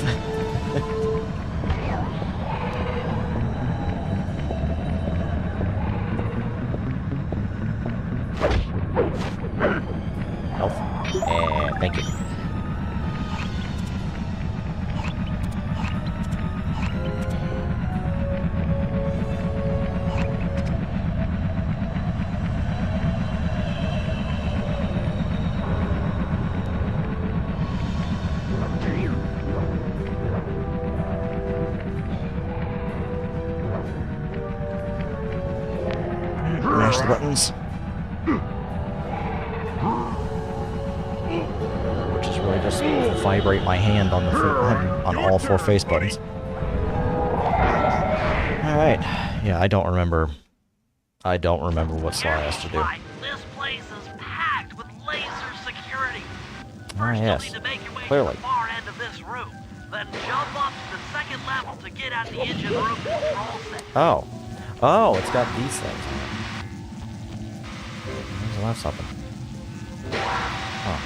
Health. And thank you. Mash the buttons. Which is really just vibrate my hand on the on all 4 face buttons. Alright. Yeah, I don't remember what Sly has to do.
Right. This place is packed with laser security.
Ah,
First,
yes.
you'll need to make your way
Clearly.
to the far end of this room. Then jump up to the second level to get at the engine room control set.
Oh. Oh, it's got these things on it. There's left something. Oh.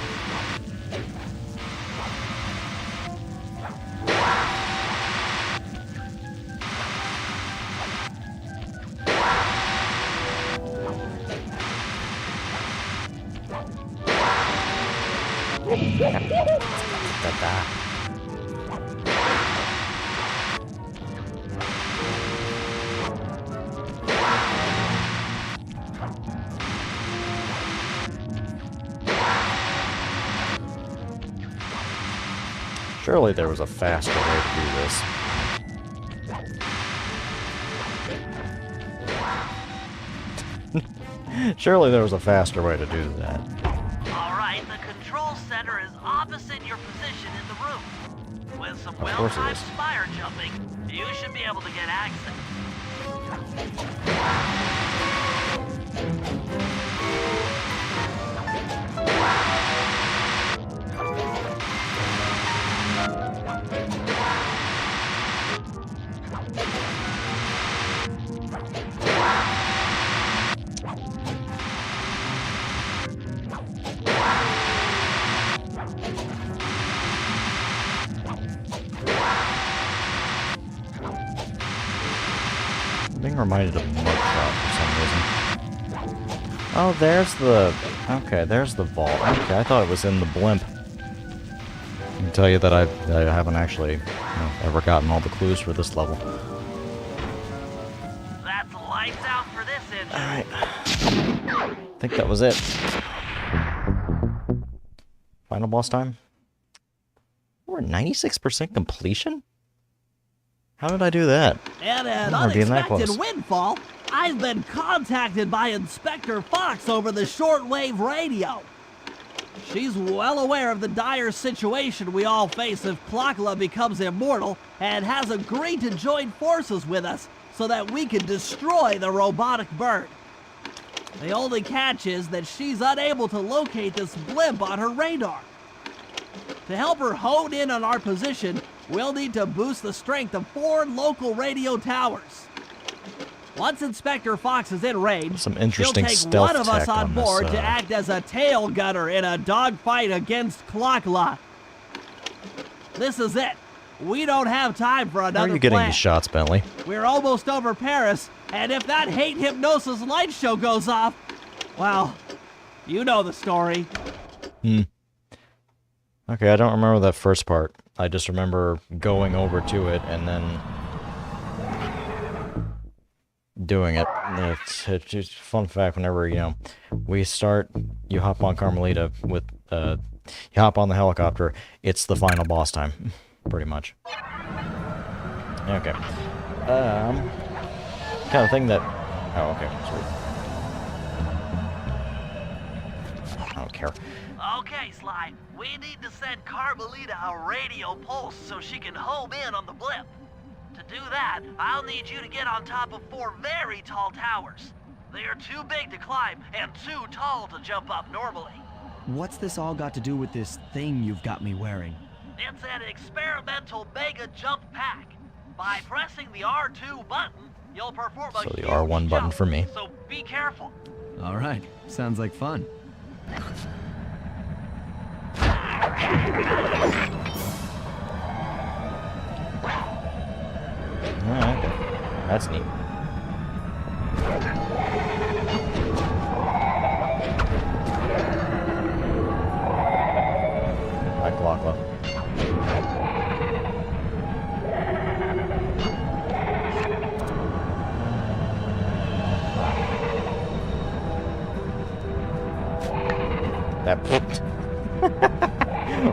Surely there was a faster way to do this. Surely there was a faster way to do that.
Alright, the control center is opposite your position in the room. With some well-timed spire jumping, you should be able to get access.
I'm being reminded of Mugshot for some reason. Oh, there's the... Okay, there's the vault. Okay, I thought it was in the blimp. I can tell you that I haven't actually ever gotten all the clues for this level.
That's lights out for this engine.
Alright. I think that was it. Final boss time? We're at 96% completion? How did I do that?
And an
Oh, we're getting that
unexpected
close.
windfall, I've been contacted by Inspector Fox over the shortwave radio. She's well aware of the dire situation we all face if Klakla becomes immortal and has agreed to join forces with us so that we can destroy the robotic bird. The only catch is that she's unable to locate this blimp on her radar. To help her hone in on our position, we'll need to boost the strength of 4 local radio towers. Once Inspector Fox is in range,
Some interesting
she'll take
stealth
one of us
tech
on
on this,
board to act as a tail gunner in a dogfight against Klakla. This is it. We don't have time for
How
another
are you getting
plan.
these shots, Bentley?
We're almost over Paris, and if that hate hypnosis light show goes off, well, you know the story.
Okay, I don't remember that first part. I just remember going over to it and then doing it. It's just fun fact. Whenever we start, you hop on Carmelita with you hop on the helicopter. It's the final boss time, pretty much. Okay. Kind of thing that. Oh, okay. Sweet. I don't care.
Okay, Sly, we need to send Carmelita a radio pulse so she can home in on the blimp. To do that, I'll need you to get on top of 4 very tall towers. They are too big to climb and too tall to jump up normally.
What's this all got to do with this thing you've got me wearing?
It's an experimental mega jump pack. By pressing the R2 button, you'll perform a
So the
huge
R1 button
jump,
for me.
So be careful.
All right, sounds like fun.
Alright, that's neat. Hi, Klakla. That pooped.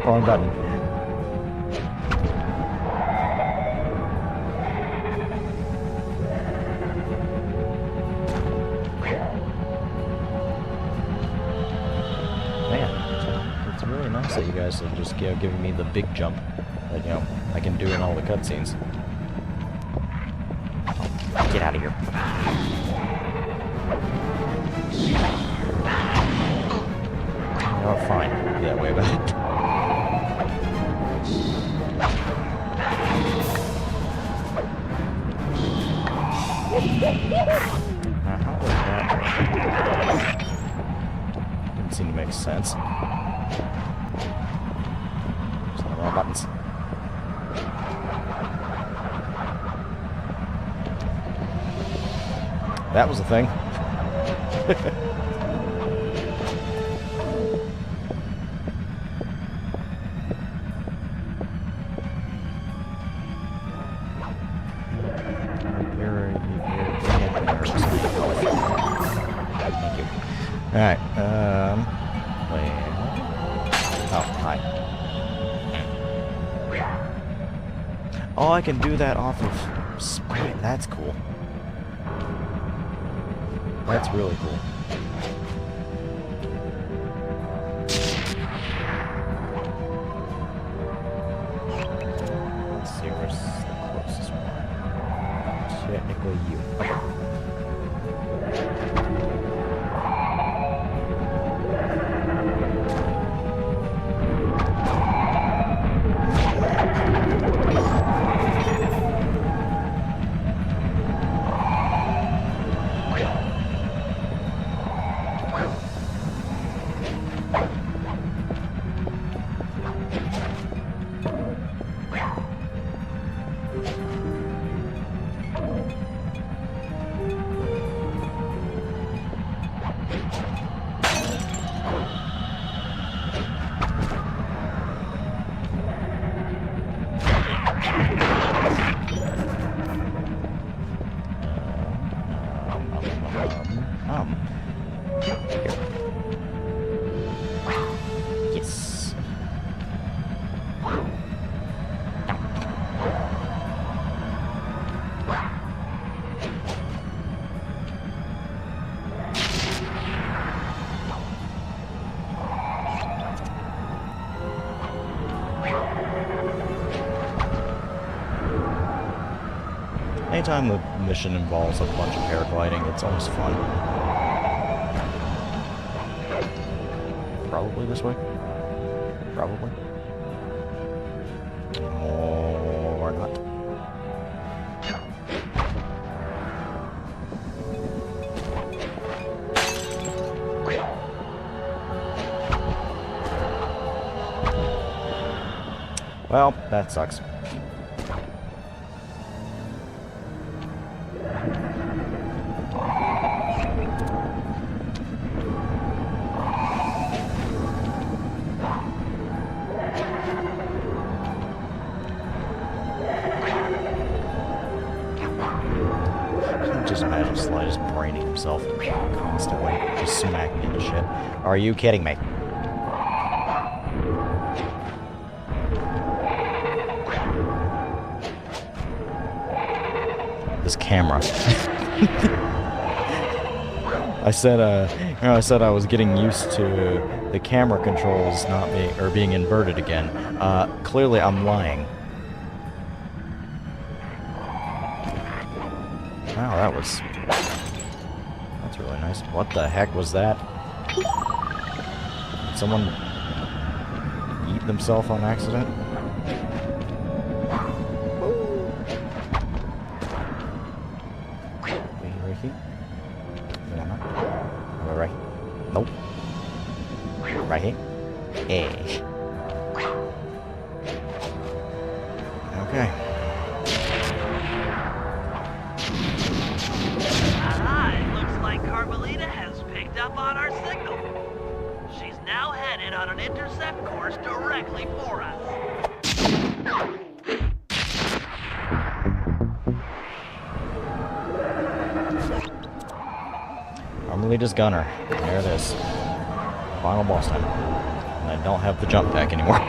Wrong button. Man, it's really nice that you guys are just giving me the big jump that I can do in all the cutscenes. Get out of here. Oh, fine. Be that way about it. How was that? Didn't seem to make sense. Just the wrong buttons. That was a thing. Thank you. Alright, well... Oh, hi. Oh, I can do that off of Sprite. That's cool. That's really cool. Let's see where's the closest one. Technically you. Okay. Yes. Anytime the mission involves a bunch of paragliding, it's always fun. Probably this way? Probably. Or not. Well, that sucks. Just imagine Sly just braining himself constantly, just smacking into shit. Are you kidding me? This camera. I said I was getting used to the camera controls not being inverted again. Clearly I'm lying. Wow, that's really nice. What the heck was that? Did someone eat themselves on accident? Right here? No, not. Right here. Nope. Right here? Hey. Okay.
Carmelita has picked up on our signal. She's now headed on an intercept course directly for us.
Carmelita's gunner. There it is. Final boss time. And I don't have the jump pack anymore.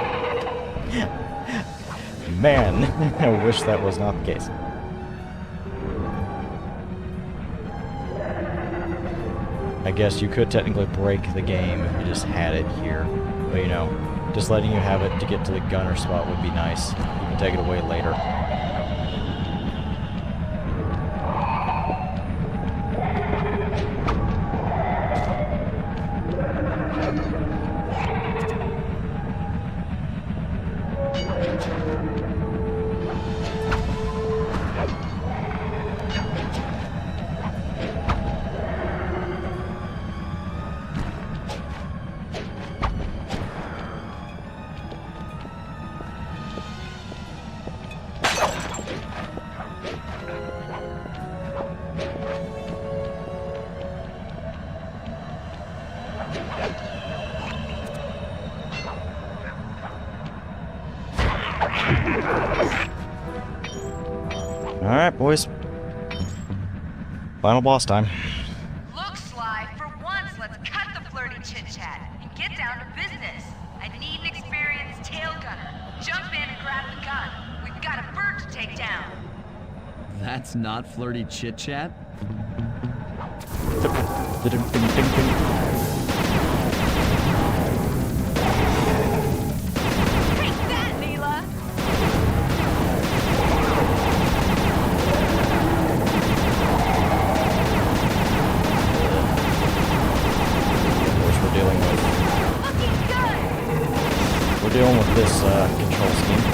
Man, I wish that was not the case. I guess you could technically break the game if you just had it here. But you know, just letting you have it to get to the gunner spot would be nice. You can take it away later. Final boss time.
Look, Sly, for once, let's cut the flirty chit-chat and get down to business. I need an experienced tail gunner. Jump in and grab the gun. We've got a bird to take down.
That's not flirty chit-chat?
Take that, Mila!
Of course,
Looking good!
we're dealing with this control scheme.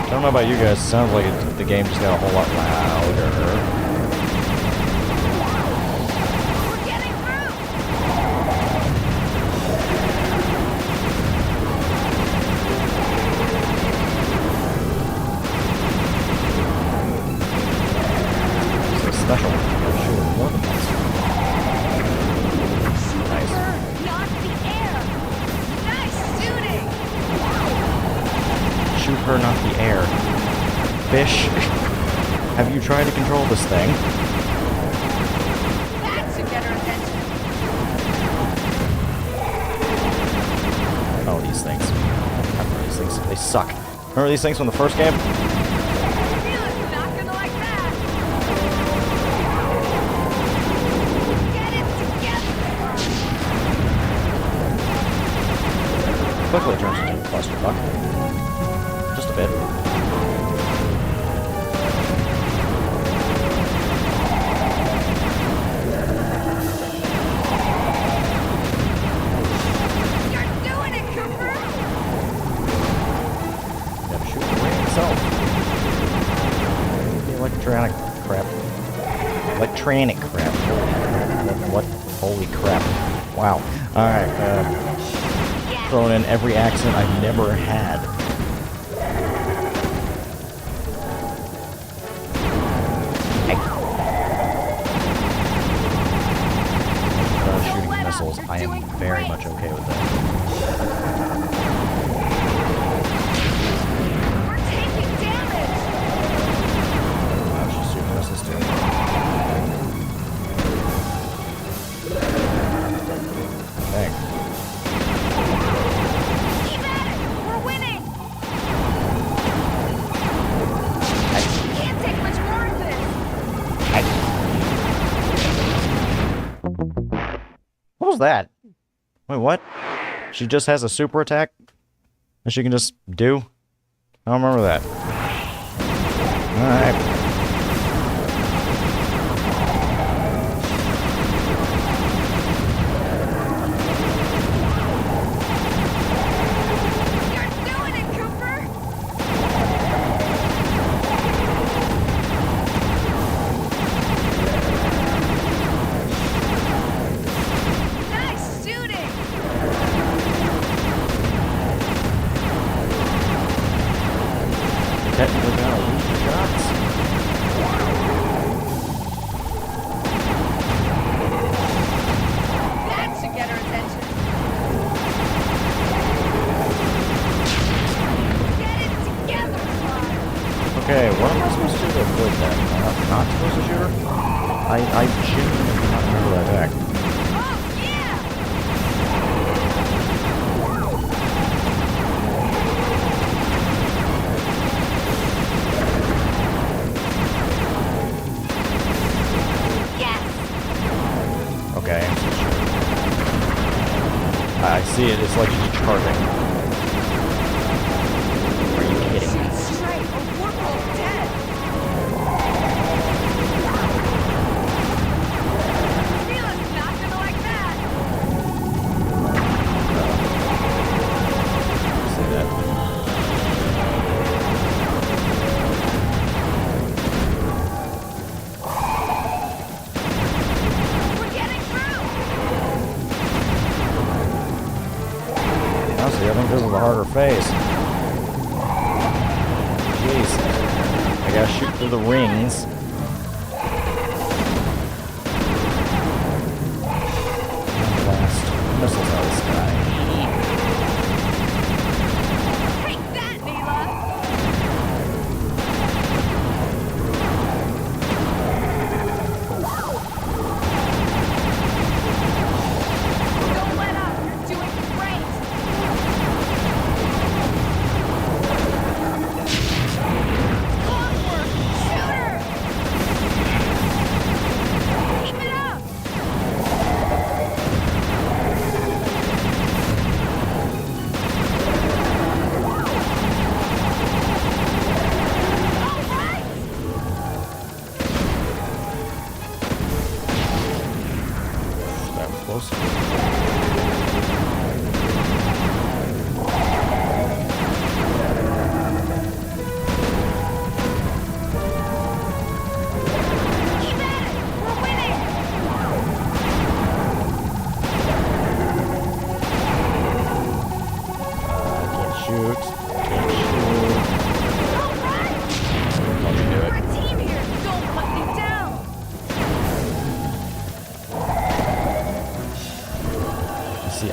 I don't know about you guys. It sounds like the game just got a whole lot louder.
We're getting through!
It's a special. Shoot, more than once. Nice.
Bird, not the air! Nice shooting!
Shoot her, not the air. Fish. Have you tried to control this thing?
That should get her attention.
Oh, these things. I remember these things. They suck. Remember these things from the first game?
Mila's not gonna like that! Get it together!
Quickly turns into a clusterfuck. Just a bit.
You're doing it, Cooper!
Gotta shoot the ring itself. The electronic crap. Electronic crap. What? Holy crap. Wow. Alright, throwing in every accent I've never had. Shooting missiles, I am very much okay with that.
We're taking damage!
Wow, she's shooting missiles too. Dang.
Keep at it! We're winning! Can't take much more of this!
What was that? Wait, what? She just has a super attack that she can just do? I don't remember that. Alright.
You're doing it, Cooper! Nice shooting!
Technically gonna lose the shots.
That should get her attention. Get it together, Sly!
Okay, what am I supposed to do to avoid that? Am I not supposed to shoot her? I genuinely do not remember that attack.
Oh, yeah! Yes!
Okay, I'm so sure. I see it, it's like she's charging. Are you kidding me?
Shoot straight or we're both dead! Mila's not gonna like that!
See that?
We're getting through!
Honestly, I think this is the harder phase. Jeez. I gotta shoot through the rings. And blast missiles out of the sky.
Take that, Mila!
close.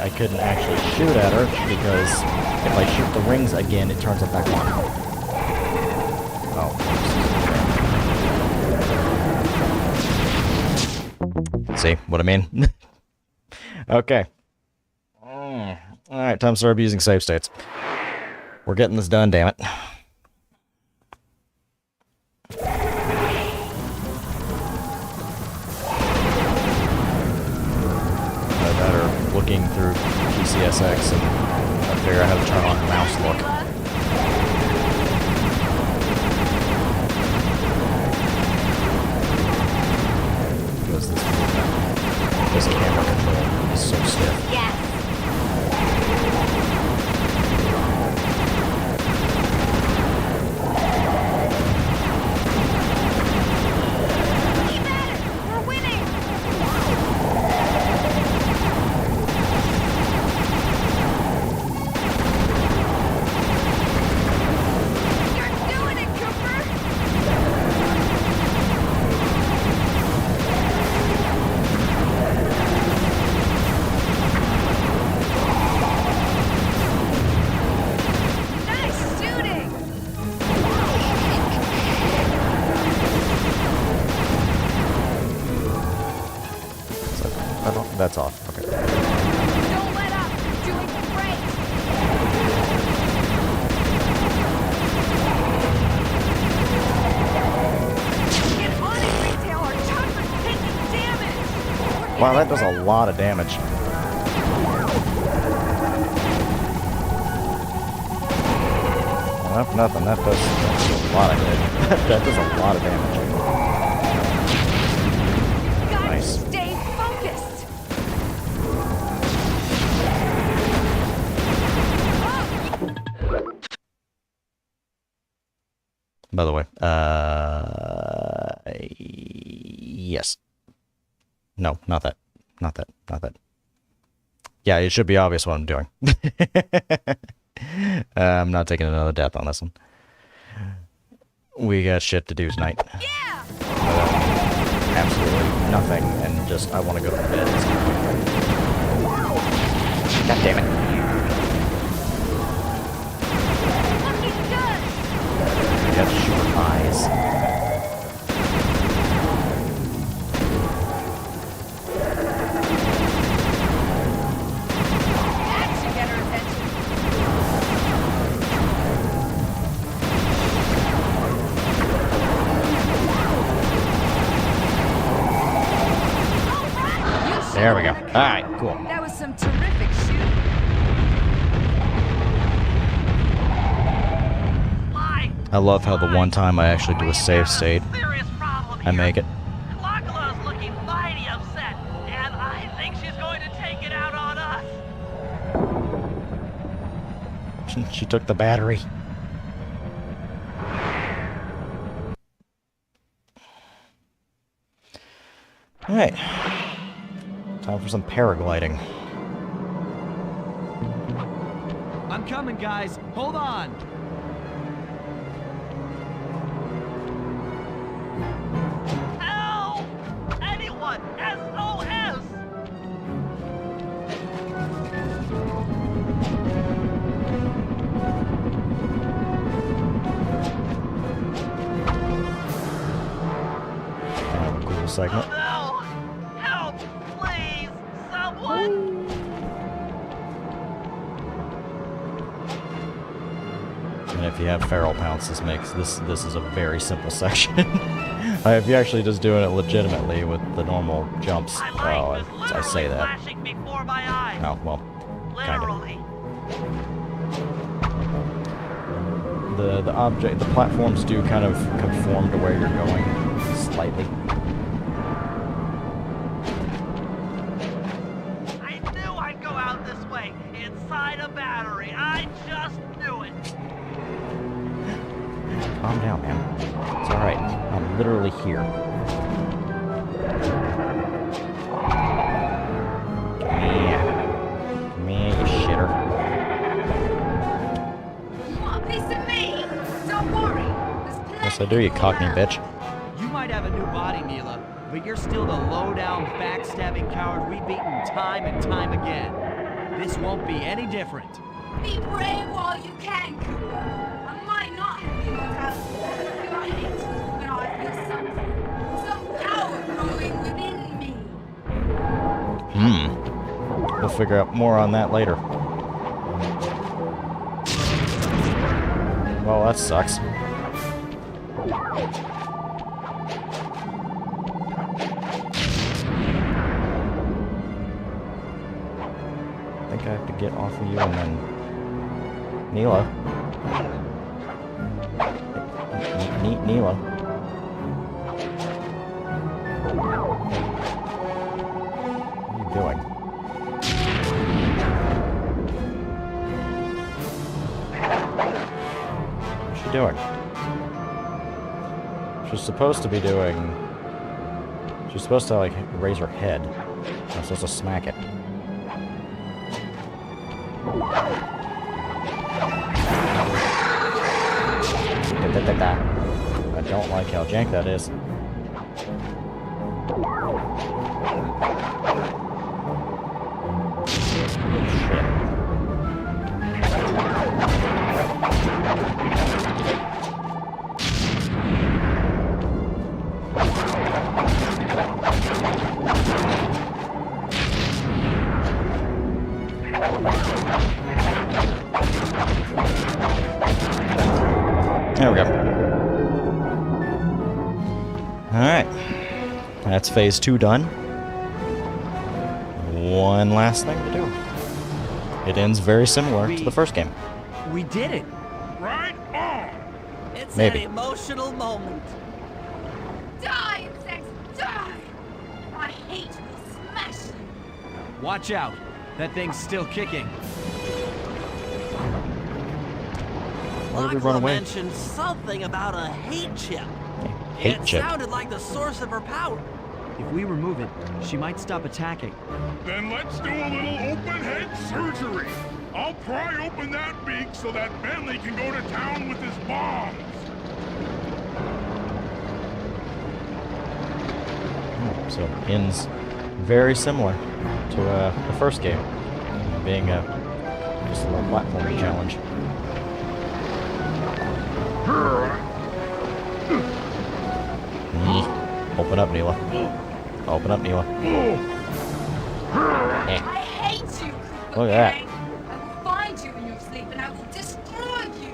I couldn't actually shoot at her because if I shoot the rings again, it turns them back on. Oh. See what I mean? Okay. Alright, time to start abusing save states. We're getting this done, damn it. Looking through PCSX and trying to figure out how to turn on the mouse look. Because this camera control is so stiff.
Yes.
That's off. Okay.
Don't let up. You're doing great. Get on it, retailer. Chopper's taking damage.
Wow, that does a lot of damage. Well, nothing. That does a lot of good. That does a lot of damage. Nice.
Stay focused.
By the way, yes. No, not that. Not that. Not that. Yeah, it should be obvious what I'm doing. I'm not taking another death on this one. We got shit to do tonight.
Yeah.
Absolutely nothing, and just, I want to go to bed. God damn it.
Looking good.
You have to shoot her eyes.
That should get her attention.
There we go. Alright, cool.
That was some terrific shooting.
I love how the one time I actually do a save state, I make it.
Clockula's looking mighty upset, and I think she's going to take it out on us.
She took the battery. Alright. Time for some paragliding.
I'm coming, guys. Hold on.
Help! Anyone! SOS!
Kind of a cool segment.
Oh no! Help! Please! Someone!
And if you have feral pounce, this is a very simple section. If you're actually just doing it legitimately with the normal jumps, well, I say that.
Flashing before my eyes.
Oh, well, kind of.
Literally.
The platforms do kind of conform to where you're going, slightly.
battery. I just knew it.
Calm down, man. It's alright. I'm literally here. Come here, you shitter.
You want a piece of me? Don't worry. There's plenty
Yes, I do, you
going
cockney
around.
bitch.
You might have a new body, Mila, but you're still the low-down, backstabbing coward we've beaten time and time again. This won't be any different.
Be brave while you can, Cooper. I might not have the immortality of your hate, but I feel something. Some power growing within me.
We'll figure out more on that later. Well, that sucks. I think I have to get off of you and then... Neela. Neela. What are you doing? What's she doing? She's supposed to be doing... She's supposed to, like, raise her head. I'm supposed to smack it. I don't like how jank that is. There we go. Alright. That's phase 2 done. One last thing to do. It ends very similar to the first game.
We did it!
Right on!
It's
Maybe.
an emotional moment.
Die, insects, die! I hate will smash you.
Watch out! That thing's still kicking.
Why did we run
Lachlan
away?
mentioned something about a hate chip.
Hate
It
chip.
sounded like the source of her power.
If we remove it, she might stop attacking.
Then let's do a little open head surgery. I'll pry open that beak so that Bentley can go to town with his bombs.
So ends very similar to the first game, being just a little platforming challenge. Open up, Neela. Open up, Neela. Eh.
I hate you, Cooper
Look at that.
Gang. I will find you in your sleep and I will destroy you.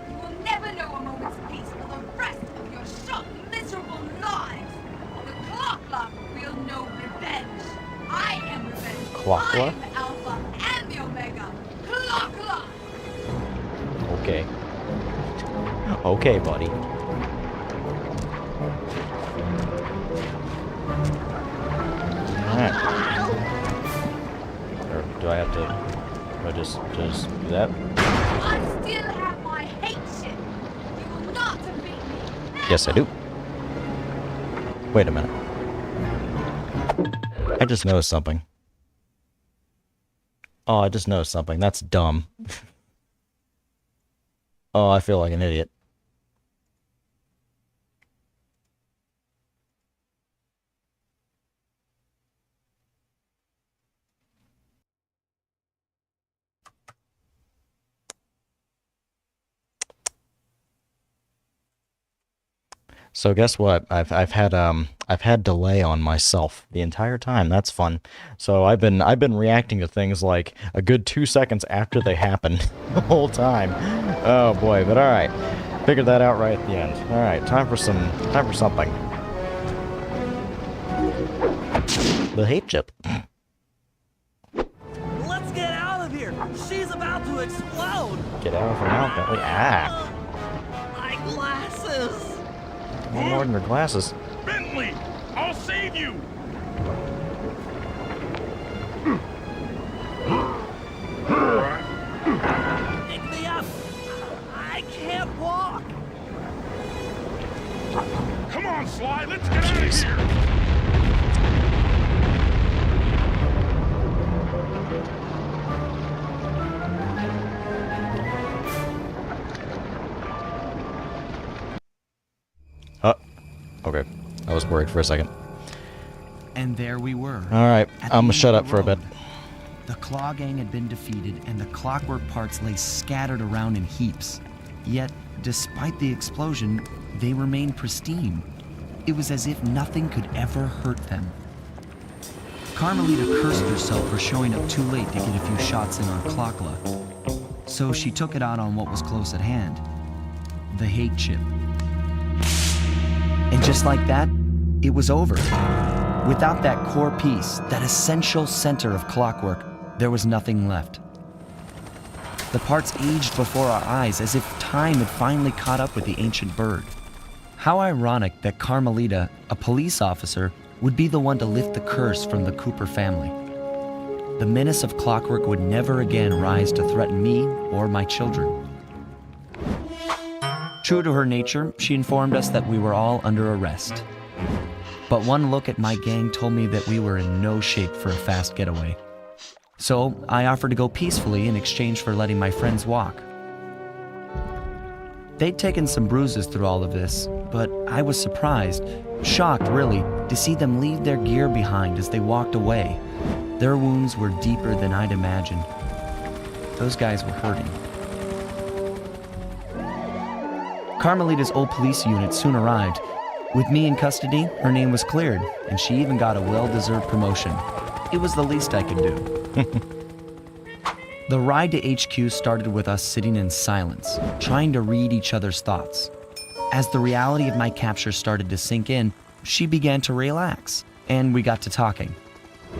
You will never know a moment's peace for the rest of your short, miserable lives. The Clock will know revenge. I am revenge.
Clock?
I'm the Alpha and the Omega. Clock.
Okay. Okay, buddy. Alright. Or do I have to... Do I just do that?
I still have my hate shit. You will not defeat me.
Yes, I do. Wait a minute. I just noticed something. Oh, I just noticed something. That's dumb. Oh, I feel like an idiot. So guess what? I've had delay on myself the entire time. That's fun. So I've been reacting to things like a good 2 seconds after they happen the whole time. Oh boy, but all right. Figured that out right at the end. All right, time for something. The hate chip.
Let's get out of here. She's about to explode.
Get out of her mouth, Bentley. Ah.
My glasses.
No more than her glasses.
Bentley, I'll save you. on, Sly, let's get out of here!
Okay. I was worried for a second.
And there we were.
Alright,
At the
I'm gonna
end
shut
of
up
the
for a bit.
road. The Claw Gang had been defeated, and the clockwork parts lay scattered around in heaps. Yet, despite the explosion, they remained pristine. It was as if nothing could ever hurt them. Carmelita cursed herself for showing up too late to get a few shots in on Clockla. So she took it out on what was close at hand, the hate chip. And just like that, it was over. Without that core piece, that essential center of clockwork, there was nothing left. The parts aged before our eyes as if time had finally caught up with the ancient bird. How ironic that Carmelita, a police officer, would be the one to lift the curse from the Cooper family. The menace of clockwork would never again rise to threaten me or my children. True to her nature, she informed us that we were all under arrest. But one look at my gang told me that we were in no shape for a fast getaway. So I offered to go peacefully in exchange for letting my friends walk. They'd taken some bruises through all of this, but I was surprised, shocked really, to see them leave their gear behind as they walked away. Their wounds were deeper than I'd imagined. Those guys were hurting. Carmelita's old police unit soon arrived. With me in custody, her name was cleared, and she even got a well-deserved promotion. It was the least I could do. The ride to HQ started with us sitting in silence, trying to read each other's thoughts. As the reality of my capture started to sink in, she began to relax, and we got to talking.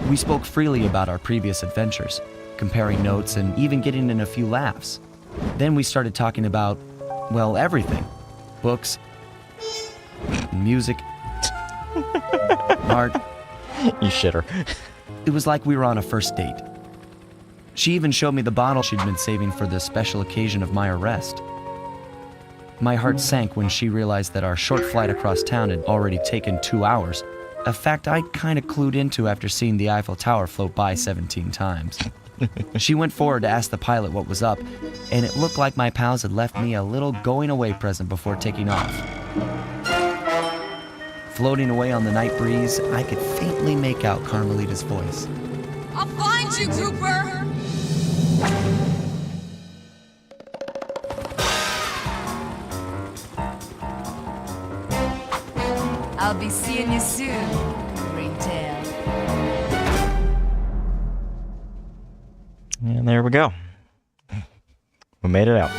We spoke freely about our previous adventures, comparing notes and even getting in a few laughs. Then we started talking about, well, everything. Books, music, art.
You shitter.
It was like we were on a first date. She even showed me the bottle she'd been saving for the special occasion of my arrest. My heart sank when she realized that our short flight across town had already taken 2 hours, a fact I'd kind of clued into after seeing the Eiffel Tower float by 17 times. She went forward to ask the pilot what was up, and it looked like my pals had left me a little going-away present before taking off. Floating away on the night breeze, I could faintly make out Carmelita's voice.
I'll find you, Cooper! I'll be seeing you soon, Ringtail.
And there we go. We made it out.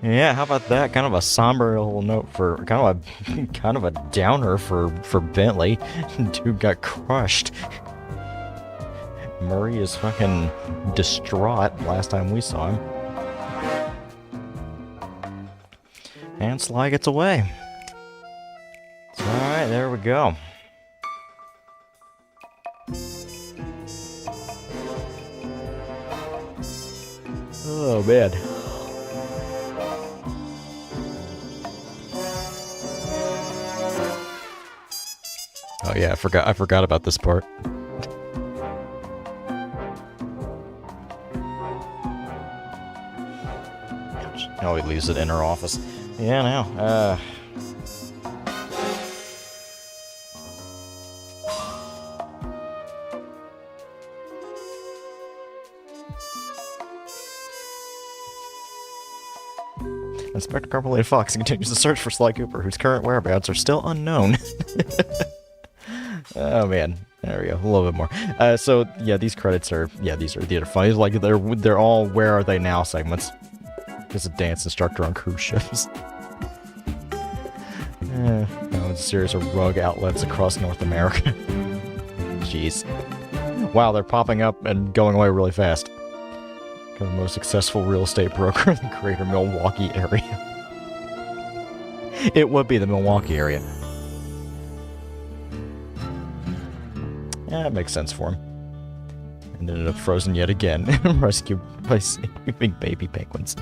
Yeah, how about that? Kind of a somber little note for kind of a downer for Bentley. Dude got crushed. Murray is fucking distraught last time we saw him. And Sly gets away. So, alright, there we go. Oh man. Oh yeah, I forgot about this part. Oh, he leaves it in her office. Yeah, now, Inspector Carmelita Fox continues the search for Sly Cooper, whose current whereabouts are still unknown. Oh man, there we go, a little bit more. So yeah, these credits are, these are theater funny. Like they're all "Where Are They Now" segments. There's a dance instructor on cruise ships. No, it's a series of rug outlets across North America. Jeez. Wow, they're popping up and going away really fast. The most successful real estate broker in the greater Milwaukee area. It would be the Milwaukee area. Yeah, it makes sense for him. And ended up frozen yet again, rescued by saving baby penguins.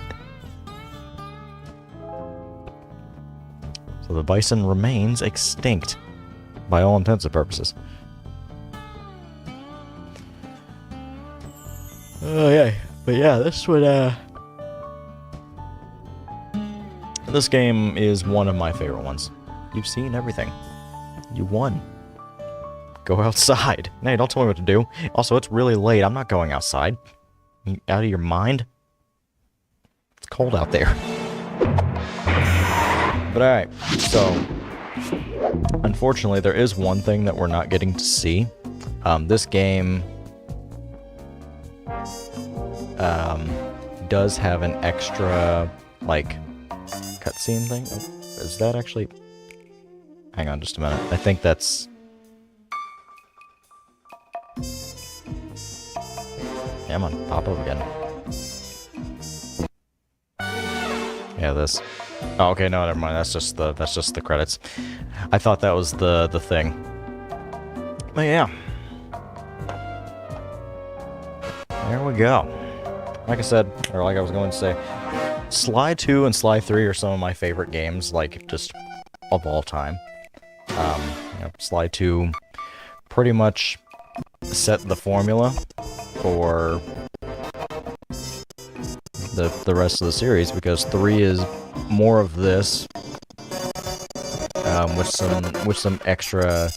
So So the bison remains extinct, by all intents and purposes. Oh yeah, but yeah, this would this game is one of my favorite ones. You've seen everything. You won. Go outside. Hey, don't tell me what to do. Also, it's really late. I'm not going outside. You out of your mind? It's cold out there. But alright, so unfortunately there is one thing that we're not getting to see. This game does have an extra, like, cutscene thing. Oh, is that actually... Hang on just a minute. I think that's... Come on, pop up again. Yeah, this. Oh, okay, no, never mind. That's just the credits. I thought that was the thing. But yeah. There we go. Like I said, or like I was going to say, Sly 2 and Sly 3 are some of my favorite games, like, just of all time. Sly 2 pretty much set the formula for the rest of the series, because 3 is more of this, with some extra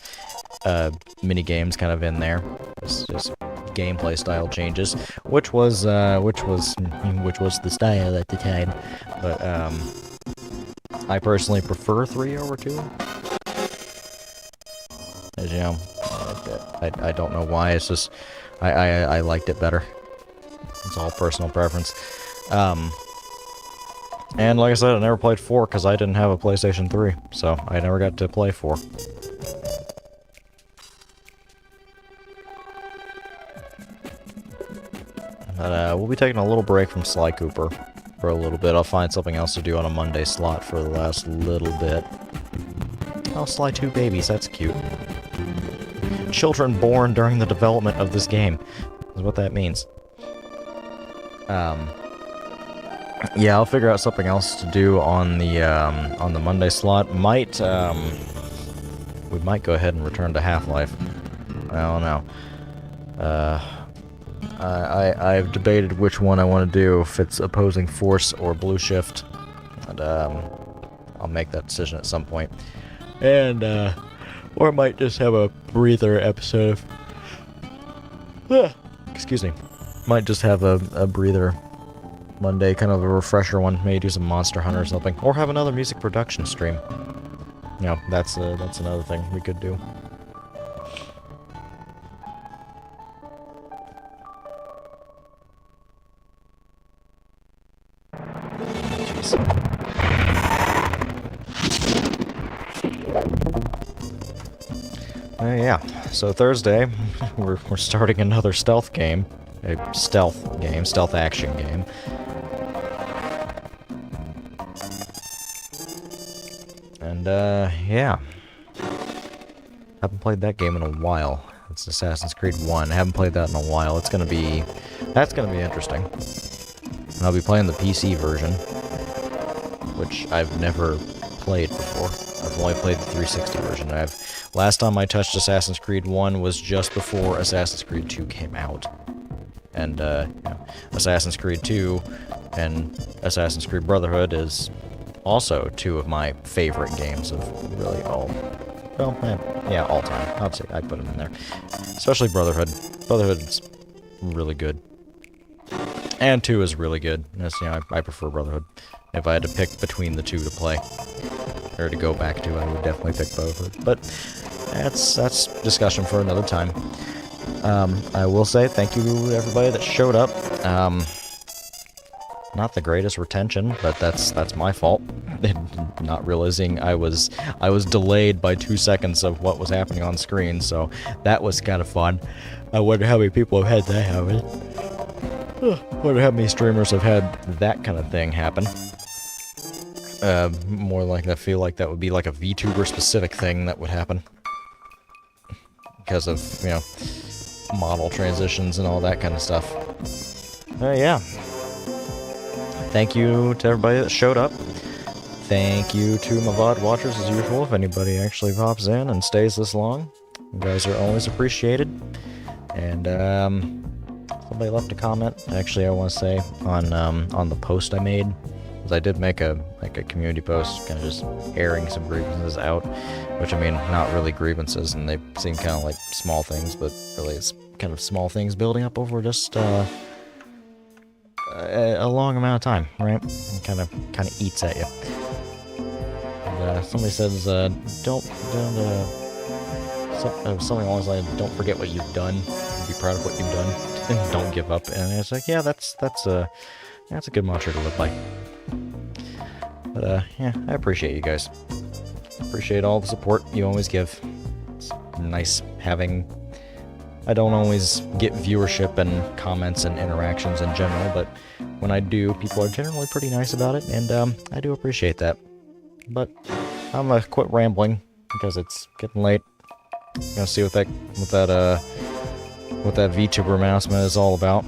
mini games kind of in there. It's just gameplay style changes, which was the style at the time. But I personally prefer 3 over 2. As you know, I don't know why. It's just I liked it better. It's all personal preference. And like I said, I never played 4 because I didn't have a PlayStation 3, so I never got to play 4. But we'll be taking a little break from Sly Cooper for a little bit. I'll find something else to do on a Monday slot for the last little bit. Oh, Sly 2 babies, that's cute. Children born during the development of this game is what that means. Yeah, I'll figure out something else to do on the Monday slot. We might go ahead and return to Half-Life. I don't know. I've debated which one I want to do, if it's Opposing Force or Blue Shift, and I'll make that decision at some point. And or I might just have a breather episode of... excuse me. Might just have a breather Monday, kind of a refresher one. Maybe do some Monster Hunter or something. Or have another music production stream. You know, that's another thing we could do. Jeez. Yeah, so Thursday, we're starting another stealth game. A stealth action game. And, yeah. Haven't played that game in a while. It's Assassin's Creed 1. I haven't played that in a while. That's gonna be interesting. And I'll be playing the PC version, which I've never played before. I've only played the 360 version. Last time I touched Assassin's Creed 1 was just before Assassin's Creed 2 came out. And, Assassin's Creed 2 and Assassin's Creed Brotherhood is also 2 of my favorite games of really all time. I'd say I'd put them in there. Especially Brotherhood. Brotherhood's really good. And 2 is really good. That's, I prefer Brotherhood. If I had to pick between the 2 to play, or to go back to, I would definitely pick Brotherhood. But that's discussion for another time. I will say thank you to everybody that showed up. Not the greatest retention, but that's my fault. Not realizing I was delayed by 2 seconds of what was happening on screen, so that was kind of fun. I wonder how many people have had that happen. Wonder how many streamers have had that kind of thing happen. More like, I feel like that would be like a VTuber specific thing that would happen. Because of, model transitions and all that kind of stuff. Yeah. Thank you to everybody that showed up. thank you to my VOD watchers as usual. If anybody actually pops in and stays this long, you guys are always appreciated. And somebody left a comment. Actually, I want to say on the post I made, because I did make a community post, kind of just airing some grievances out, which I mean, not really grievances, and they seem kind of like small things, but really it's kind of small things building up over just a long amount of time, right? And kind of eats at you. And, somebody says, something along the lines, don't forget what you've done, be proud of what you've done, and don't give up. And it's like, yeah, that's a good mantra to live by. But yeah, I appreciate you guys. Appreciate all the support you always give. It's nice having. I don't always get viewership and comments and interactions in general, but when I do, people are generally pretty nice about it, and I do appreciate that. But I'm gonna quit rambling because it's getting late. I'm gonna see what that VTuber announcement is all about.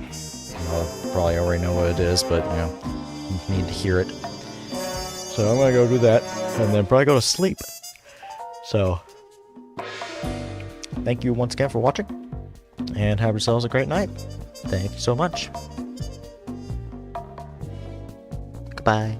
I'll probably already know what it is, but you know, you need to hear it. So I'm gonna go do that, and then probably go to sleep. So, thank you once again for watching, and have yourselves a great night. Thank you so much. Goodbye.